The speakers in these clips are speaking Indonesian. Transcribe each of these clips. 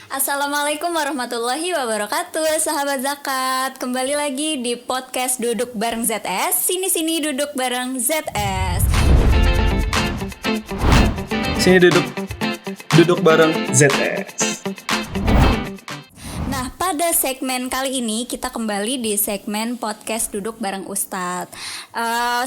Assalamualaikum warahmatullahi wabarakatuh, sahabat zakat. Kembali lagi di podcast Duduk Bareng ZS. Sini duduk bareng ZS. Sini duduk bareng ZS. Nah, pada segmen kali ini kita kembali di segmen podcast Duduk Bareng Ustadz.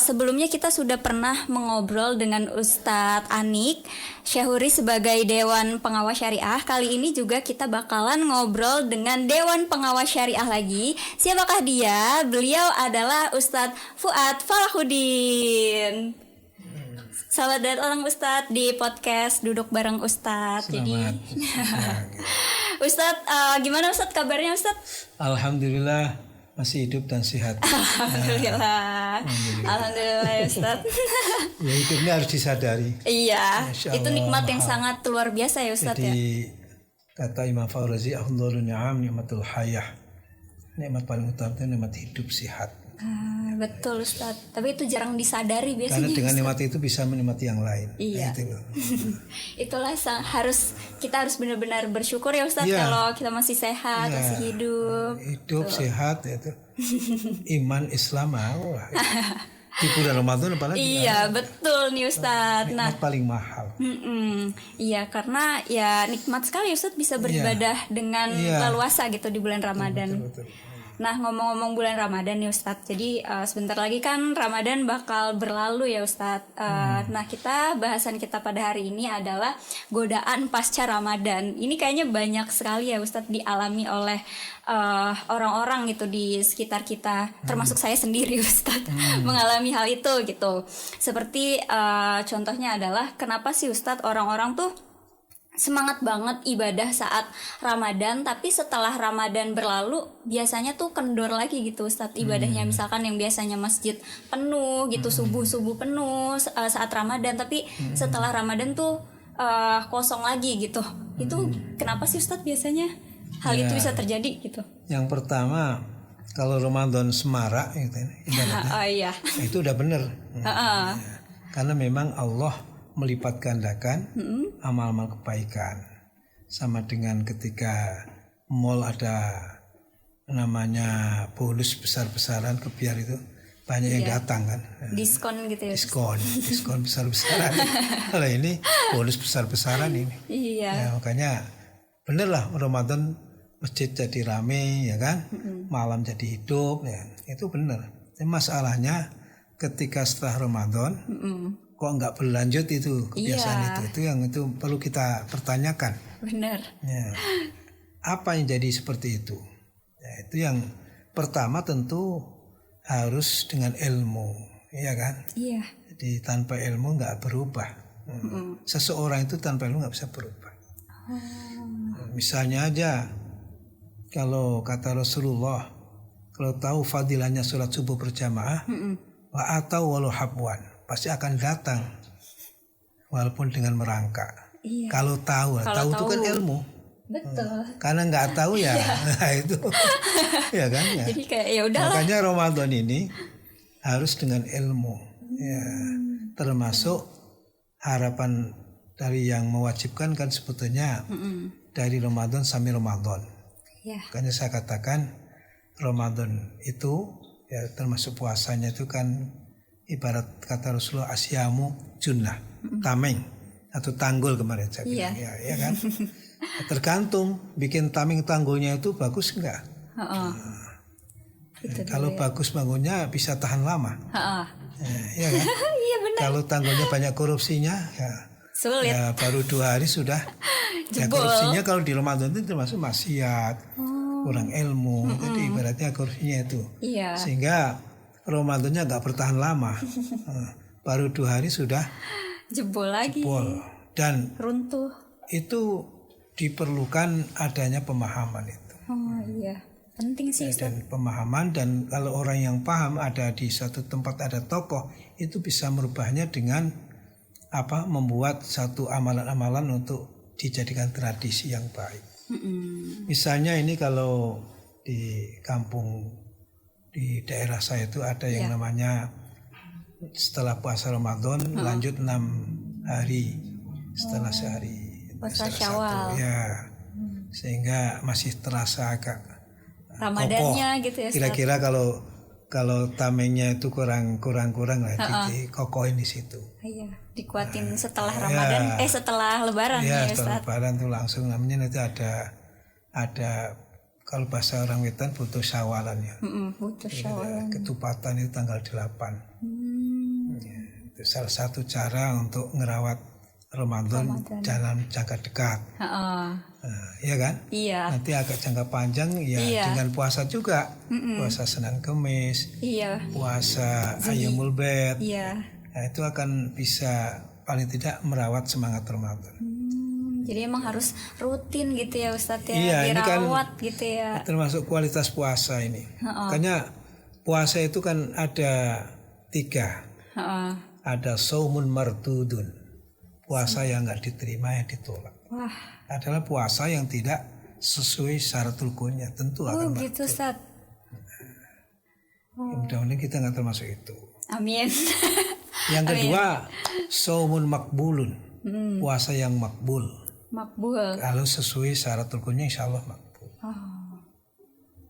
Sebelumnya kita sudah pernah mengobrol dengan Ustadz Anik Syahuri sebagai Dewan Pengawas Syariah. Kali ini juga kita bakalan ngobrol dengan Dewan Pengawas Syariah lagi. Siapakah dia? Beliau adalah Ustadz Fuad Falahuddin. Selamat datang Ustadz di podcast Duduk Bareng Ustadz. Selamat. Ustadz, gimana Ustadz kabarnya Ustadz? Alhamdulillah masih hidup dan sehat. Alhamdulillah ya Ustadz. Ya, hidupnya harus disadari. Iya, Masya itu Allah, nikmat yang mahal. sangat luar biasa ya Ustadz. Jadi kata Imam Fawrazi, afdhalun ni'am nikmatul hayah. Nikmat paling utama itu nikmat hidup sehat. Betul Ustadz, tapi itu jarang disadari Karena biasanya dengan Ustadz. nikmat itu bisa menikmati yang lain. Iya. Itu loh. Itulah kita harus benar-benar bersyukur ya Ustadz. Iya. Kalau kita masih sehat, Iya. masih hidup. Hidup sehat itu. Iman Islam wah. Di bulan Ramadan apalagi. Iya, betul nih Ustadz. Nah, Nikmat paling mahal. iya, karena ya nikmat sekali Ustadz bisa beribadah dengan Iya. leluasa gitu di bulan Ramadan. Betul. Nah, ngomong-ngomong bulan Ramadan nih Ustadz. Jadi sebentar lagi kan Ramadan bakal berlalu ya Ustadz. Nah, bahasan kita pada hari ini adalah godaan pasca Ramadan. Ini kayaknya banyak sekali ya Ustadz dialami oleh orang-orang gitu di sekitar kita, termasuk saya sendiri Ustadz, mengalami hal itu gitu. Seperti contohnya adalah kenapa sih Ustadz orang-orang tuh semangat banget ibadah saat Ramadan, tapi setelah Ramadan berlalu biasanya tuh kendor lagi gitu Ustadz ibadahnya. Misalkan yang biasanya masjid penuh gitu, subuh penuh saat Ramadan, tapi setelah Ramadan tuh kosong lagi gitu. Itu kenapa sih Ustadz biasanya hal itu bisa terjadi gitu? Yang pertama, kalau Ramadan semarak gitu, ibaratnya, Iya. itu udah bener. Karena memang Allah melipat gandakan amal-amal kebaikan. Sama dengan ketika mall ada namanya bonus besar-besaran kebiar itu, banyak yang datang kan. Diskon gitu ya. Diskon besar-besaran. Kalau ini bonus besar-besaran ini. Iya. Ya, makanya bener lah Ramadan masjid jadi rame ya kan, malam jadi hidup ya, itu bener. Tapi masalahnya ketika setelah Ramadan kok nggak berlanjut itu kebiasaan itu yang itu perlu kita pertanyakan. Bener. Ya. Apa yang jadi seperti itu? Ya, itu yang pertama tentu harus dengan ilmu, ya kan? Iya. Jadi tanpa ilmu nggak berubah. Seseorang itu tanpa ilmu nggak bisa berubah. Misalnya aja, kalau kata Rasulullah, kalau tahu fadilahnya sholat subuh berjamaah, wa atau walau habwan, pasti akan datang, walaupun dengan merangkak. Iya. Kalau tahu itu kan ilmu. Betul. Karena nggak tahu ya, nah itu, ya kan ya. Jadi kayak ya udahlah. Makanya Ramadan ini harus dengan ilmu, ya. Termasuk harapan dari yang mewajibkan kan sebetulnya dari Ramadan sampai Ramadan. Ya. Makanya saya katakan Ramadan itu ya termasuk puasanya itu kan ibarat kata Rasulullah asyamu junnah, tameng atau tanggul kemarin saya bilang ya kan. Tergantung bikin tameng tanggulnya itu bagus enggak. Kalau bagus bangunnya bisa tahan lama. Ya kan. Iya benar. Kalau tanggulnya banyak korupsinya ya Sulit. ya baru 2 hari sudah ya, Jebol. korupsinya kalau di Ramadan itu termasuk maksiat, kurang ilmu, jadi ibaratnya korupsinya itu. Iya. Sehingga Ramadannya nggak bertahan lama, baru 2 hari sudah Jebol lagi. jebol. Dan Runtuh. itu diperlukan adanya pemahaman itu. Oh iya. Penting sih Ustaz. Dan pemahaman, dan kalau orang yang paham ada di suatu tempat ada tokoh, itu bisa merubahnya dengan membuat satu amalan-amalan untuk dijadikan tradisi yang baik. Misalnya ini kalau di kampung di daerah saya itu ada yang namanya setelah puasa Ramadan lanjut 6 hari setelah sehari puasa salah Syawal. satu, ya sehingga masih terasa agak Ramadannya gitu ya Ustaz. Kira-kira kalau tamengnya itu kurang lah, dikokohin di situ. Iya, dikuatin setelah Ramadan, setelah Lebaran ya setelah Ustaz. Lebaran tuh langsung namanya nanti ada kalau bahasa orang Wetan butuh syawalan ya. Butuh Syawal. Ketupatan itu tanggal 8. Ya, itu salah satu cara untuk ngerawat Ramadan dalam jangka dekat. Iya kan? Iya. Nanti agak jangka panjang dengan puasa juga. Puasa Senin Kemis. Iya. Puasa Ayyamul Bait. Iya. Nah, itu akan bisa paling tidak merawat semangat Ramadan. Jadi emang harus rutin gitu ya Ustadz ya, Iya, ini kan dirawat gitu ya. Termasuk kualitas puasa ini. Makanya puasa itu kan ada 3. Ada saumun mardudun. Puasa yang nggak diterima, yang ditolak. Wah. Adalah puasa yang tidak sesuai syarat rukunnya, tentu akan gitu Ustadz. Mudah-mudahan kita nggak termasuk itu. Amin. Yang kedua, saumun makbulun. Puasa yang makbul. Makbul. Kalau sesuai syarat rukunnya insya Allah makbul.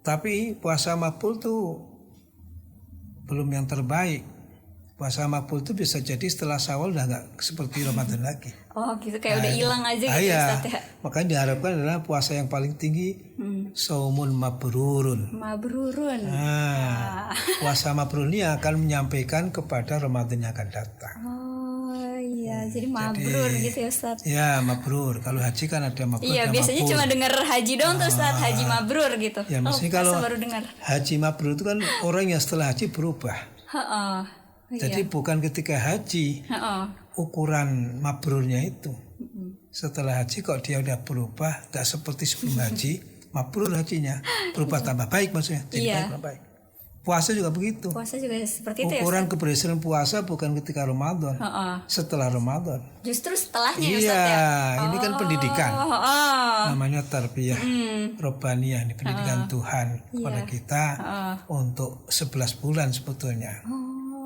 Tapi puasa makbul tuh belum yang terbaik. Puasa makbul itu bisa jadi setelah Syawal udah nggak seperti Ramadan lagi. Oh gitu, kayak udah hilang aja gitu Ustaz ya. Makanya diharapkan adalah puasa yang paling tinggi saumun mabrurun. Mabrurun. Puasa mabrur ini akan menyampaikan kepada Ramadan yang akan datang. Oh iya, jadi mabrur gitu ya Ustaz. Ya mabrur. Kalau haji kan ada mabrur. Iya, biasanya cuma dengar haji doang tuh Ustaz, haji mabrur gitu. Ya maksudnya kalau baru dengar. Haji mabrur itu kan orang yang setelah haji berubah. Jadi bukan ketika haji ukuran mabrurnya itu. Setelah haji kok dia udah berubah, tidak seperti sebelum haji, mabrur hajinya, berubah tambah baik maksudnya, jadi baik. Puasa juga begitu. Puasa juga seperti itu ya. Ukuran keberhasilan puasa bukan ketika Ramadan, setelah Ramadan. Justru setelahnya ya Ustaz ya. Iya, ini kan pendidikan. Namanya tarbiyah robbaniyah, ini pendidikan Tuhan kepada kita untuk 11 bulan sebetulnya.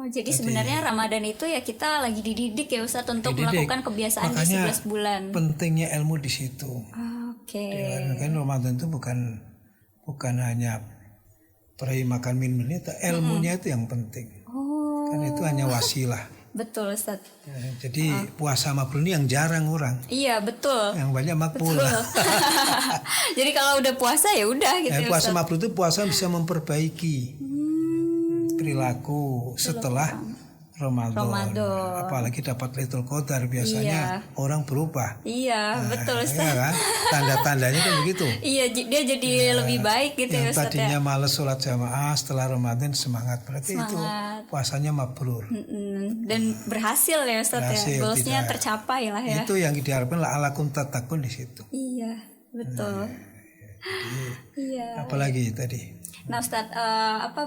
Jadi sebenarnya Ramadan itu ya kita lagi dididik ya Ustaz untuk melakukan kebiasaan di 11 bulan. Pentingnya ilmu di situ. Oke. Kan Ramadan itu bukan hanya perih makan minum ini, ilmunya itu yang penting. Kan itu hanya wasilah. Betul Ustaz. Ya, jadi puasa mabrur ini yang jarang orang. Iya betul. Yang banyak makbul. Jadi kalau udah puasa ya udah gitu. Puasa mabrur itu puasa bisa memperbaiki perilaku setelah Ramadan. Apalagi dapat Lailatul Qadar biasanya orang berubah. Iya, betul Ustaz. Ya kan? Tanda-tandanya kan begitu. Iya, dia jadi lebih baik gitu ya Ustaz. Tadinya males sholat jamaah setelah Ramadan semangat. Berarti itu puasanya mabrur. Dan berhasil ya Ustaz ya. Goalsnya tercapai lah ya. Itu yang diharapkan lah alakum tatakun di situ. Iya, betul. Apalagi tadi. Nah Ustadz,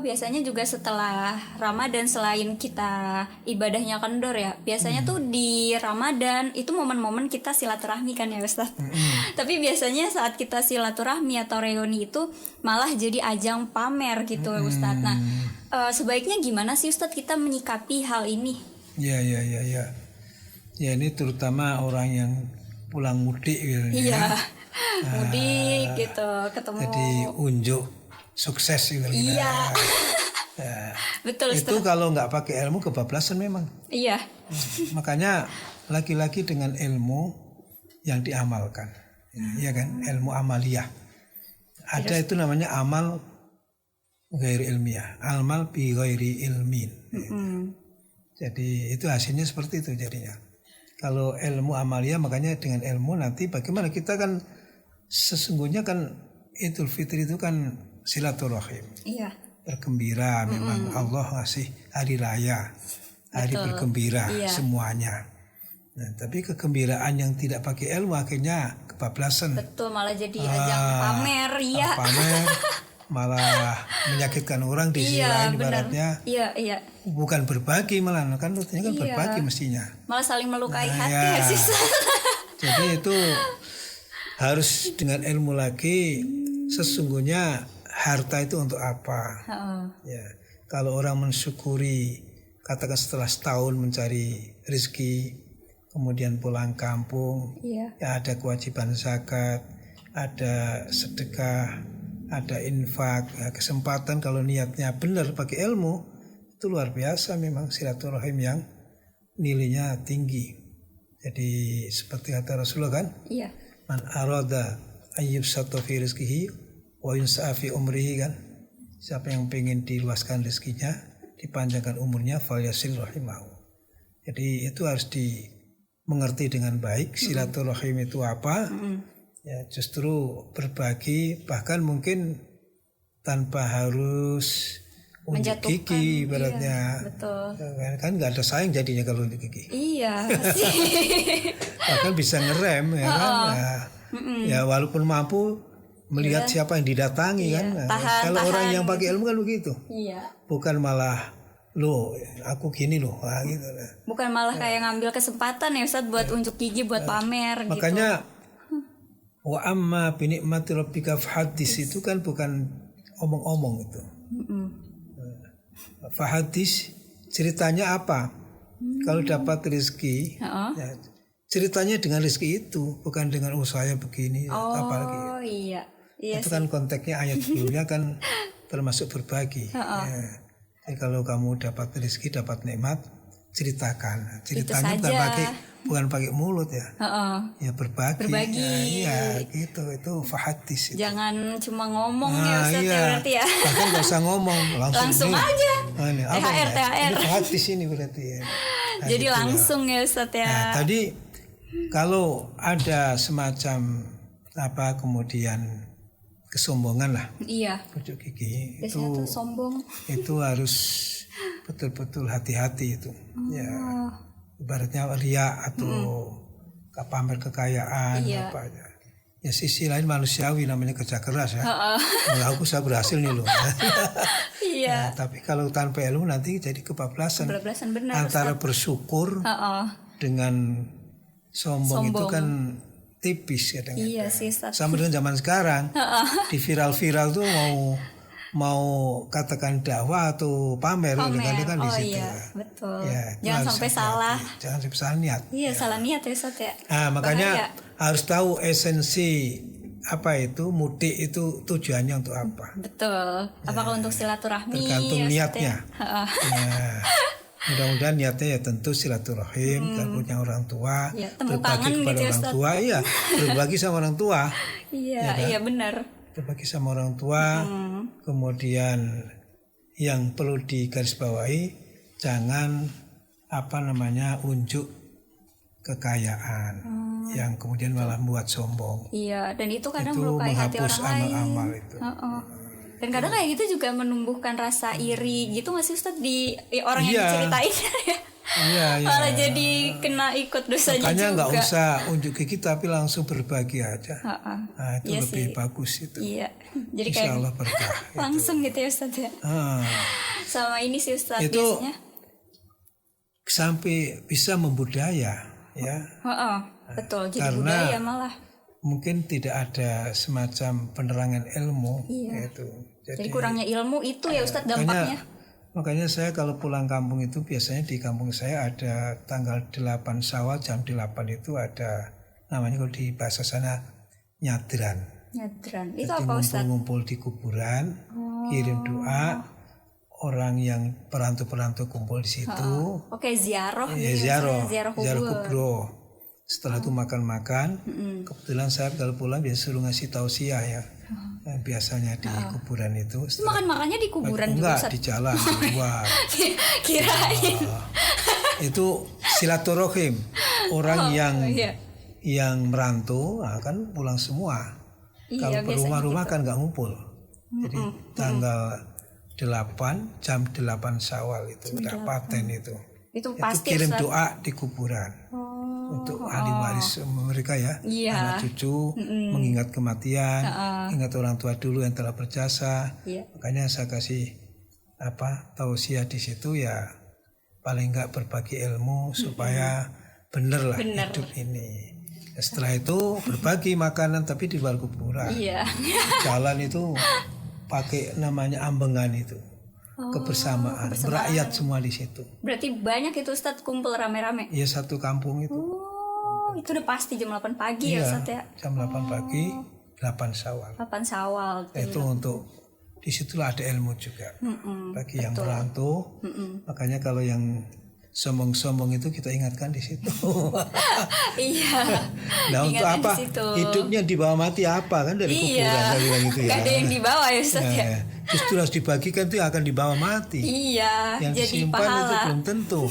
biasanya juga setelah Ramadan selain kita ibadahnya kendor ya, biasanya tuh di Ramadan itu momen-momen kita silaturahmi kan ya Ustadz. Tapi biasanya saat kita silaturahmi atau reuni itu malah jadi ajang pamer gitu Ustadz. Nah sebaiknya gimana sih Ustadz kita menyikapi hal ini? Ya. Ya ini terutama orang yang pulang mudik gitu. Iya, mudik gitu, ketemu. Jadi unjuk sukses gitu. Iya. Betul. Itu kalau nggak pakai ilmu kebablasan memang. Iya. Makanya laki-laki dengan ilmu yang diamalkan, ya kan, ilmu amaliyah. Ada itu namanya amal ghairi ilmiah, amal bi ghairi ilmin. Jadi itu hasilnya seperti itu jadinya. Kalau ilmu amaliyah makanya dengan ilmu nanti bagaimana kita kan sesungguhnya kan Idul Fitri itu kan silaturahim. Iya. Bergembira memang Allah ngasih hari raya. Hari bergembira semuanya. Nah, tapi kegembiraan yang tidak pakai ilmu akhirnya kebablasan. Betul, malah jadi ajang pamer ya. Pamer malah menyakitkan orang di sisi lain ibaratnya. Iya. Bukan berbagi malah kan artinya kan berbagi mestinya. Malah saling melukai hati ya sih. Jadi itu harus dengan ilmu lagi sesungguhnya harta itu untuk apa? Ya, kalau orang mensyukuri, katakan setelah setahun mencari rezeki, kemudian pulang kampung, ya ada kewajiban zakat, ada sedekah, ada infak, ya, kesempatan kalau niatnya benar pakai ilmu itu luar biasa memang silaturahim yang nilainya tinggi. Jadi seperti kata Rasulullah kan, Iya. man arada ayyubsata fi rizqihi wa yunsa'a fi umrihi kan. Siapa yang pengen diluaskan rezekinya, dipanjangkan umurnya, falyasil rahimahu. Jadi itu harus dimengerti dengan baik. Silaturahim itu apa? Ya justru berbagi, bahkan mungkin tanpa harus unjuk Menjatuhkan, gigi ibaratnya. iya, betul. Kan nggak ada saing jadinya kalau unjuk gigi. Iya sih. Bahkan bisa ngerem ya kan. Ya walaupun mampu melihat siapa yang didatangi kan. Nah, kalau orang yang pakai ilmu kan begitu. Iya. Bukan malah lo aku gini loh, gitu. Bukan malah kayak ngambil kesempatan ya Ustadz buat unjuk gigi, buat pamer gitu. Makanya wa amma bi ni'mati rabbika fahaddis itu kan bukan omong-omong itu. Fahaddis ceritanya apa? Kalau dapat rezeki, ya, ceritanya dengan rezeki itu, bukan dengan saya begini, apalagi. Oh iya. Iya Itu kan konteksnya ayat sebelumnya kan termasuk berbagi. Ya. Jadi kalau kamu dapat rezeki, dapat nikmat, ceritakan. Ceritanya bukan pakai mulut ya. Ya berbagi. Ya gitu, itu fahaddis. Itu. Jangan cuma ngomong ya Ustadz ya berarti ya. Bahkan nggak usah ngomong, langsung aja. THR. Ini fahaddis ini berarti ya. Nah, jadi gitu langsung ya Ustadz ya. Nah, tadi kalau ada semacam kemudian kesombongan lah, Iya. unjuk gigi Biasanya tuh sombong. itu harus betul-betul hati-hati itu. Ya, ibaratnya ria atau pamer kekayaan apa aja. Ya sisi lain manusiawi namanya kerja keras ya. Kalau saya berhasil nih loh. Iya. Nah, tapi kalau tanpa ilmu nanti jadi kebablasan. Kebablasan benar. Antara bersyukur dengan sombong itu kan tipis kadang-kadang. Iya sih Ustadz. Sama dengan zaman sekarang di viral-viral tuh mau katakan dakwah atau pamer kadang-kadang kan di situ. Iya, betul. Ya, jangan sampai salah. Jangan sampai salah niat. Iya, salah niat ya Ustadz ya. Nah, makanya harus tahu esensi apa itu mudik itu tujuannya untuk apa. Betul. Apakah untuk silaturahmi? Tergantung ya, niatnya. Nah, mudah-mudahan niatnya ya tentu silaturahim, punya orang tua, ya, temu berbagi kangen kepada gitu ya, orang Ustadz. tua, iya, berbagi sama orang tua, Iya, Ya kan? iya benar. berbagi sama orang tua, kemudian yang perlu digarisbawahi jangan unjuk kekayaan yang kemudian malah membuat sombong. Iya, dan itu kadang Itu melukai hati menghapus orang lain. amal-amal itu. Dan kadang kayak gitu juga menumbuhkan rasa iri gitu nggak sih Ustadz di orang yang Iya. diceritain Iya, iya. malah jadi kena ikut dosanya Makanya juga. nggak usah unjuk gigi tapi langsung berbagi aja. Nah, itu Iya lebih sih. bagus itu. Iya, jadi Insya kayak Allah berkah. langsung gitu ya Ustadz ya. Sama ini sih Ustadz Itu biasanya. sampai bisa membudaya ya. Betul, jadi Karena budaya malah. Mungkin tidak ada semacam penerangan ilmu gitu. Jadi kurangnya ilmu itu ya Ustadz dampaknya. Makanya saya kalau pulang kampung itu biasanya di kampung saya ada tanggal 8 Syawal jam 8 itu ada namanya kalau di bahasa sana nyadran. Nyadran. Itu Jadi apa Ustadz? ngumpul-ngumpul di kuburan, kirim doa, orang yang perantau-perantau kumpul di situ. Oke, ziarah Ya, gitu ya, ziarah kubro. Setelah itu makan-makan, kebetulan saya kalau pulang biasa suruh ngasih tausiah ya. Biasanya di kuburan itu. Makan-makannya di kuburan juga Enggak, Ustadz? di jalan, di luar. Kirain. Itu silaturahim. Orang iya. yang merantau kan pulang semua. Iya, Kalau biasanya rumah-rumah gitu. kan nggak ngumpul. Jadi tanggal 8 jam 8 Syawal itu udah paten itu. Itu Itu pasti kirim Ustadz. doa di kuburan. Untuk ahli waris mereka ya, Iya. anak cucu mengingat kematian, ingat orang tua dulu yang telah berjasa. Iya. Makanya saya kasih tausiah di situ ya, paling enggak berbagi ilmu supaya bener lah hidup ini. Setelah itu berbagi makanan tapi di luar kuburan. Iya. Jalan itu pakai namanya ambengan itu. Kebersamaan, berakyat semua di situ. Berarti banyak itu Ustadz kumpul rame-rame. Ya satu kampung itu. Oh, itu udah pasti jam 8 pagi ya Ustadz ya. Jam 8 pagi 8 Syawal. 8 Syawal. Itu untuk disitulah ada ilmu juga bagi yang merantau. Makanya kalau yang sombong-sombong itu kita ingatkan di situ. Iya. Nah untuk Ingatkan apa? di situ. Hidupnya di bawah mati apa kan dari kuburan saya bilang gitu ya. Gak ada yang dibawa ya Ustaz ya. Justru harus dibagikan itu yang akan dibawa mati. Iya. Yang Jadi disimpan itu pahala. belum tentu.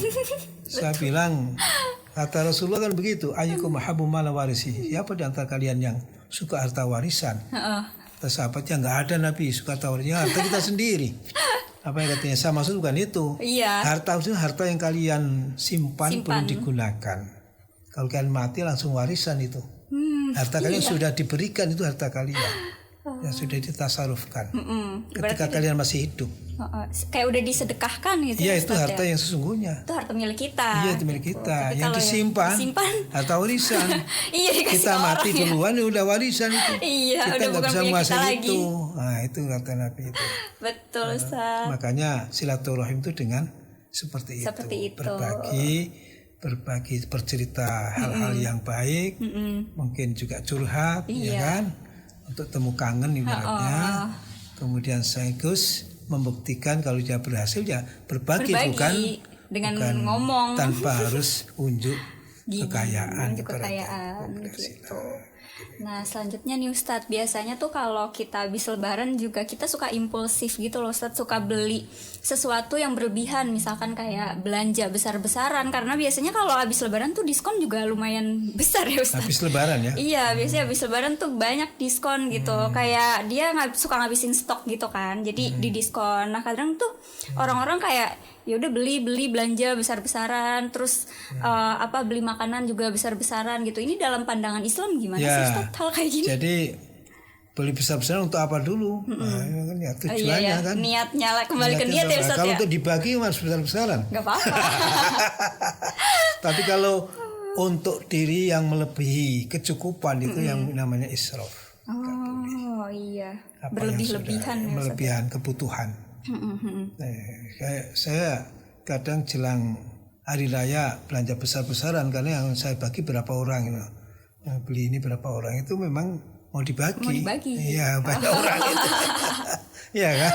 Saya bilang kata Rasulullah kan begitu. Ayyukum mahabbu mala warisi. Siapa di antara kalian yang suka harta warisan? Kata sahabatnya nggak ada Nabi suka harta warisan. Harta kita sendiri. Apa yang katanya saya maksud bukan itu. Iya. Harta itu harta yang kalian simpan belum digunakan. Kalau kalian mati langsung warisan itu. Harta kalian sudah diberikan itu harta kalian. Yang sudah ditasarufkan. Ketika kalian masih hidup. Kayak udah disedekahkan gitu. Iya ya, itu Ustaz, harta ya? yang sesungguhnya. Itu harta milik kita. Iya itu milik kita. Tapi Yang kalau disimpan, harta warisan. Iya, dikasih Kita orang mati ya. duluan ya udah warisan itu. Iya, Kita udah nggak bukan bisa punya kita menguasai lagi. itu. Nah itu kata Nabi itu. Betul Ustaz. Makanya silaturahim itu dengan seperti itu. Berbagi bercerita hal-hal yang baik. Mungkin juga curhat, ya kan? Untuk temu kangen ibaratnya. Kemudian sekaligus membuktikan kalau dia berhasil ya berbagi bukan ngomong tanpa harus unjuk kekayaan gitu. Nah selanjutnya nih Ustadz, biasanya tuh kalau kita habis lebaran juga kita suka impulsif gitu loh Ustadz, suka beli sesuatu yang berlebihan, misalkan kayak belanja besar-besaran, karena biasanya kalau habis lebaran tuh diskon juga lumayan besar ya Ustadz. Habis lebaran ya? Iya, biasanya habis lebaran tuh banyak diskon gitu. Kayak dia suka ngabisin stok gitu kan. Jadi di diskon. Nah, kadang tuh orang-orang kayak ya udah beli belanja besar-besaran, terus beli makanan juga besar-besaran gitu. Ini dalam pandangan Islam gimana sih Ustaz hal kayak gini? Jadi beli besar-besaran untuk apa dulu? Nah, ya, tujuannya kan. Niatnya lah, kembali ke niat ya Ustaz kalau ya. untuk dibagi harus besar-besaran. Gak apa-apa. Tapi kalau untuk diri yang melebihi kecukupan itu yang namanya israf. Oh iya. Apa yang sudah Berlebih-lebihan ya Ustaz. melebihan kebutuhan. Kayak saya kadang jelang hari raya belanja besar-besaran karena yang saya bagi berapa orang gitu. Nah, beli ini berapa orang itu memang mau dibagi. Iya, banyak orang itu. Iya kan?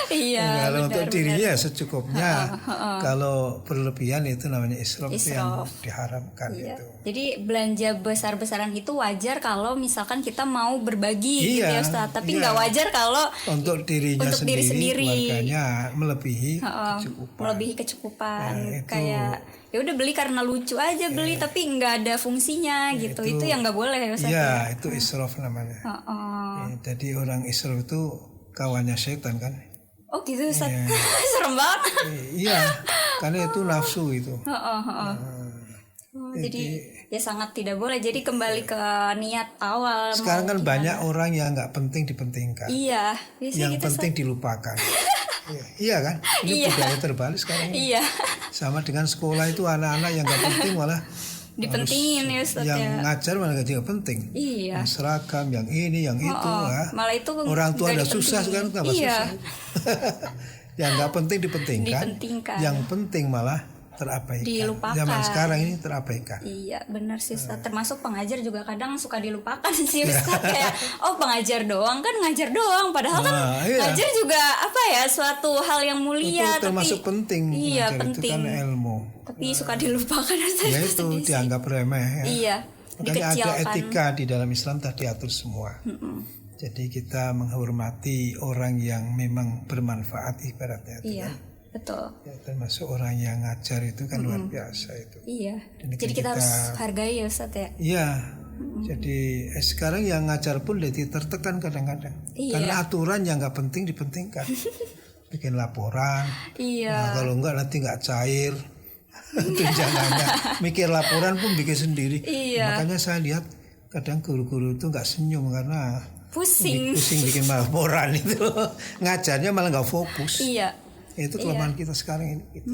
Iya. Kalau untuk dirinya secukupnya. Kalau berlebihan itu namanya israf. Itu yang diharamkan itu. Jadi belanja besar-besaran itu wajar kalau misalkan kita mau berbagi gitu ya Ustaz. Tapi nggak wajar kalau untuk dirinya untuk diri sendiri keluarganya melebihi kecukupan. Melebihi kecukupan. Kayak ya udah beli karena lucu aja beli tapi nggak ada fungsinya gitu. Itu yang nggak boleh ya Ustaz. Iya, itu israf namanya. Jadi orang israf itu kawannya setan kan. Oh gitu Ustaz. Serem banget. Iya, karena itu nafsu itu. Jadi ya sangat tidak boleh. Jadi kembali ke niat awal. Sekarang kan banyak orang yang nggak penting dipentingkan. Iya. Yang gitu, penting dilupakan. Iya kan? Ini budaya terbalik sekarang. Iya. Sama dengan sekolah itu anak-anak yang nggak penting malah dipentingin ya Ustaz yang ya. ngajar malah gak penting. Iya. Yang seragam, yang ini, yang itu. Malah itu orang tua udah susah sekarang tambah susah. Yang nggak penting dipentingkan. Yang penting malah terabaikan. Dilupakan. Zaman sekarang ini terabaikan. Iya benar sih Ustaz. Termasuk pengajar juga kadang suka dilupakan sih Ustaz. Kayak pengajar doang kan ngajar doang. Padahal kan ngajar juga suatu hal yang mulia. Itu termasuk penting. Iya penting. Itu kan ilmu. Tapi suka dilupakan Ustaz. Ya itu dianggap remeh. Iya. Makanya ada etika di dalam Islam tadi diatur semua. Jadi kita menghormati orang yang memang bermanfaat ibaratnya. Iya. Kan? Betul. Ya, termasuk orang yang ngajar itu kan luar biasa itu. Iya. Jadi kita harus hargai ya Ustaz ya. Iya. Jadi sekarang yang ngajar pun jadi tertekan kadang-kadang. Karena aturan yang nggak penting dipentingkan. Bikin laporan. Iya. Nah, kalau enggak nanti nggak cair. Tunjangannya. Mikir laporan pun bikin sendiri. Iya. Makanya saya lihat kadang guru-guru itu nggak senyum karena pusing bikin laporan itu. Ngajarnya malah nggak fokus. Iya. Itu kelemahan kita sekarang ini. Gitu.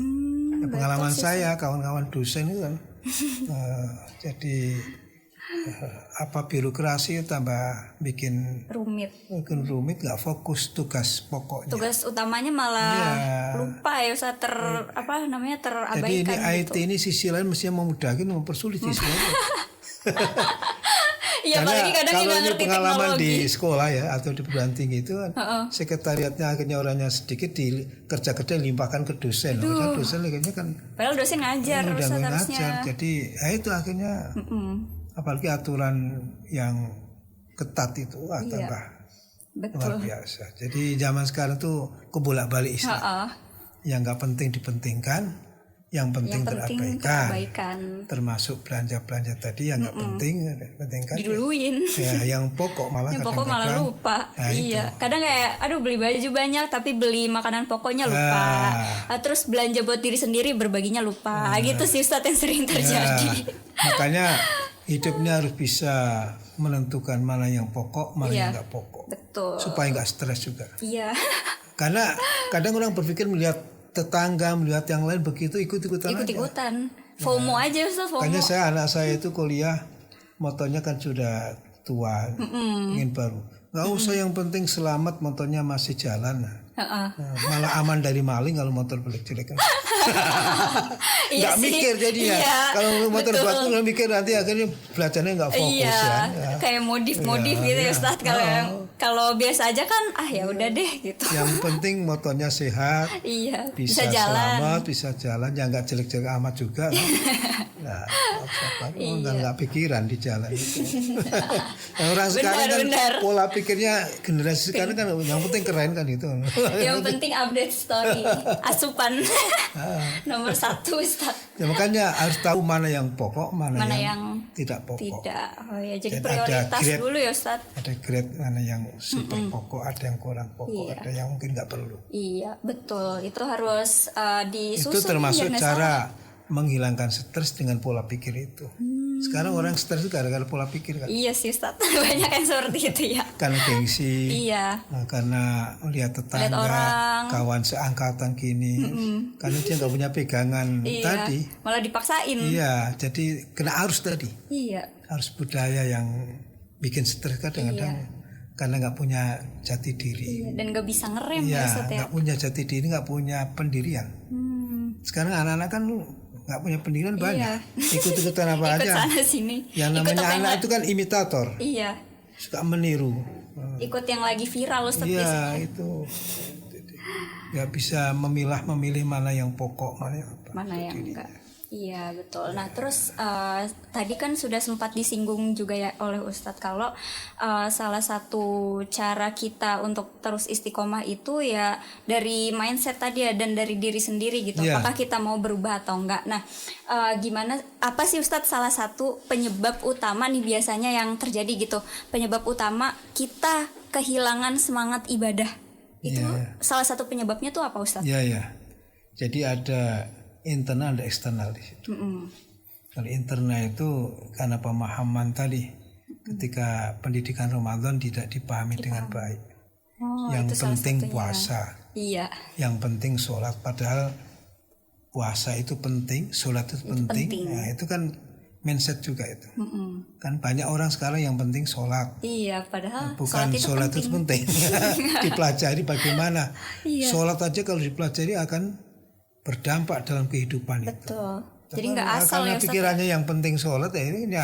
Pengalaman saya, kawan-kawan dosen itu kan, jadi birokrasi tambah bikin rumit, nggak fokus tugas pokoknya. Tugas utamanya malah lupa ya, usah terabaikan. Jadi ini gitu. IT ini sisi lain mestinya memudahkan, mempersulit sisi lain. Iya, Karena apalagi kadang kalau nggak ini ngerti pengalaman teknologi. di sekolah ya atau di perguruan tinggi itu kan sekretariatnya akhirnya orangnya sedikit kerja limpahkan ke dosen. Padahal dosen akhirnya kan Padahal dosen ngajar, udah Ustadz, ngajar. harusnya. Jadi ya itu akhirnya apalagi aturan yang ketat itu tambah luar Betul. biasa. Jadi zaman sekarang tuh kebolak-balik istilah. Heeh. Yang nggak penting dipentingkan, yang penting, terabaikan. termasuk belanja tadi yang nggak penting pentingkan Diduluin. ya yang pokok malah Yang pokok malah kadang-kadang, lupa. nah, Iya. itu. Kadang kayak aduh beli baju banyak tapi beli makanan pokoknya lupa. Terus belanja buat diri sendiri berbaginya lupa. Gitu sih Ustadz yang sering terjadi. Makanya hidupnya harus bisa menentukan mana yang pokok mana yang nggak pokok Betul. supaya nggak stres juga. Iya. Karena kadang orang berpikir melihat tetangga, melihat yang lain begitu ikut-ikutan aja. Ikut-ikutan. FOMO aja Ustaz, FOMO. Makanya anak saya itu kuliah motornya kan sudah tua, ingin baru. Nggak usah yang penting selamat motornya masih jalan. Nah, malah aman dari maling kalau motor jelek. Iya Nggak sih. mikir jadi ya. Iya, Kalau motor betul. bagus nggak mikir nanti akhirnya belajarnya nggak fokus Iya, ya. kayak modif-modif Iya, gitu ya iya. Ustaz. Kalau biasa aja kan ya udah deh gitu. Yang penting motornya sehat, Iya, bisa jalan. selamat, bisa jalan, ya nggak jelek-jelek amat juga. Nah, nggak pikiran di jalan itu. Nah, orang sekarang kan benar. pola pikirnya generasi sekarang kan yang penting keren kan itu. Yang penting update story, asupan nomor 1 Ustaz. Ya, makanya harus tahu mana yang pokok, mana Mana yang yang tidak pokok. Tidak. Oh ya, jadi Dan prioritas ada grade. dulu ya Ustaz. Ada grade mana yang super pokok, ada yang kurang pokok, Iya. ada yang mungkin nggak perlu. Iya, betul. Itu harus disusun. Itu termasuk biar nggak cara salah. menghilangkan stres dengan pola pikir itu. Sekarang orang stres itu gara-gara pola pikir kan. Iya sih Ustaz. Banyak yang seperti itu ya. Karena gengsi, Iya. karena lihat tetangga, Lihat orang. kawan seangkatan gini, karena dia nggak punya pegangan Iya. tadi. Malah dipaksain. Iya, jadi kena arus tadi, Iya. arus budaya yang bikin stres kadang-kadang karena nggak punya jati diri. Iya, dan gak bisa ngerem ya Iya, Ustaz ya. nggak punya jati diri, nggak punya pendirian. Sekarang anak-anak kan nggak punya pendirian banyak, ikut-ikutan apa Ikut aja. sana sini. Yang Ikut namanya apa yang anak itu kan imitator, Iya. suka meniru. Ikut yang lagi viral Ustaz. Iya itu nggak bisa memilih mana yang pokok mana yang apa. Mana yang enggak. Iya betul. Nah terus tadi kan sudah sempat disinggung juga ya oleh Ustadz kalau salah satu cara kita untuk terus istiqomah itu ya dari mindset tadi ya dan dari diri sendiri gitu. Iya. Apakah kita mau berubah atau enggak? Nah gimana? Apa sih Ustadz salah satu penyebab utama nih biasanya yang terjadi gitu? Penyebab utama kita kehilangan semangat ibadah itu salah satu penyebabnya tuh apa Ustadz? Iya ya. Jadi ada internal dan eksternal di situ. Kalau internal itu karena pemahaman tadi, ketika pendidikan Ramadan tidak dipahami dengan baik. Yang itu salah penting satunya. puasa, Iya. yang penting sholat. Padahal puasa itu penting, sholat itu penting. Nah, itu kan mindset juga itu. Kan banyak orang sekarang yang penting sholat. Iya, padahal Bukan sholat itu penting. Dipelajari bagaimana. Iya. Sholat aja kalau dipelajari akan berdampak dalam kehidupan itu. Betul. Jadi nggak asal karena ya Ustaz. pikirannya yang penting sholat ya ini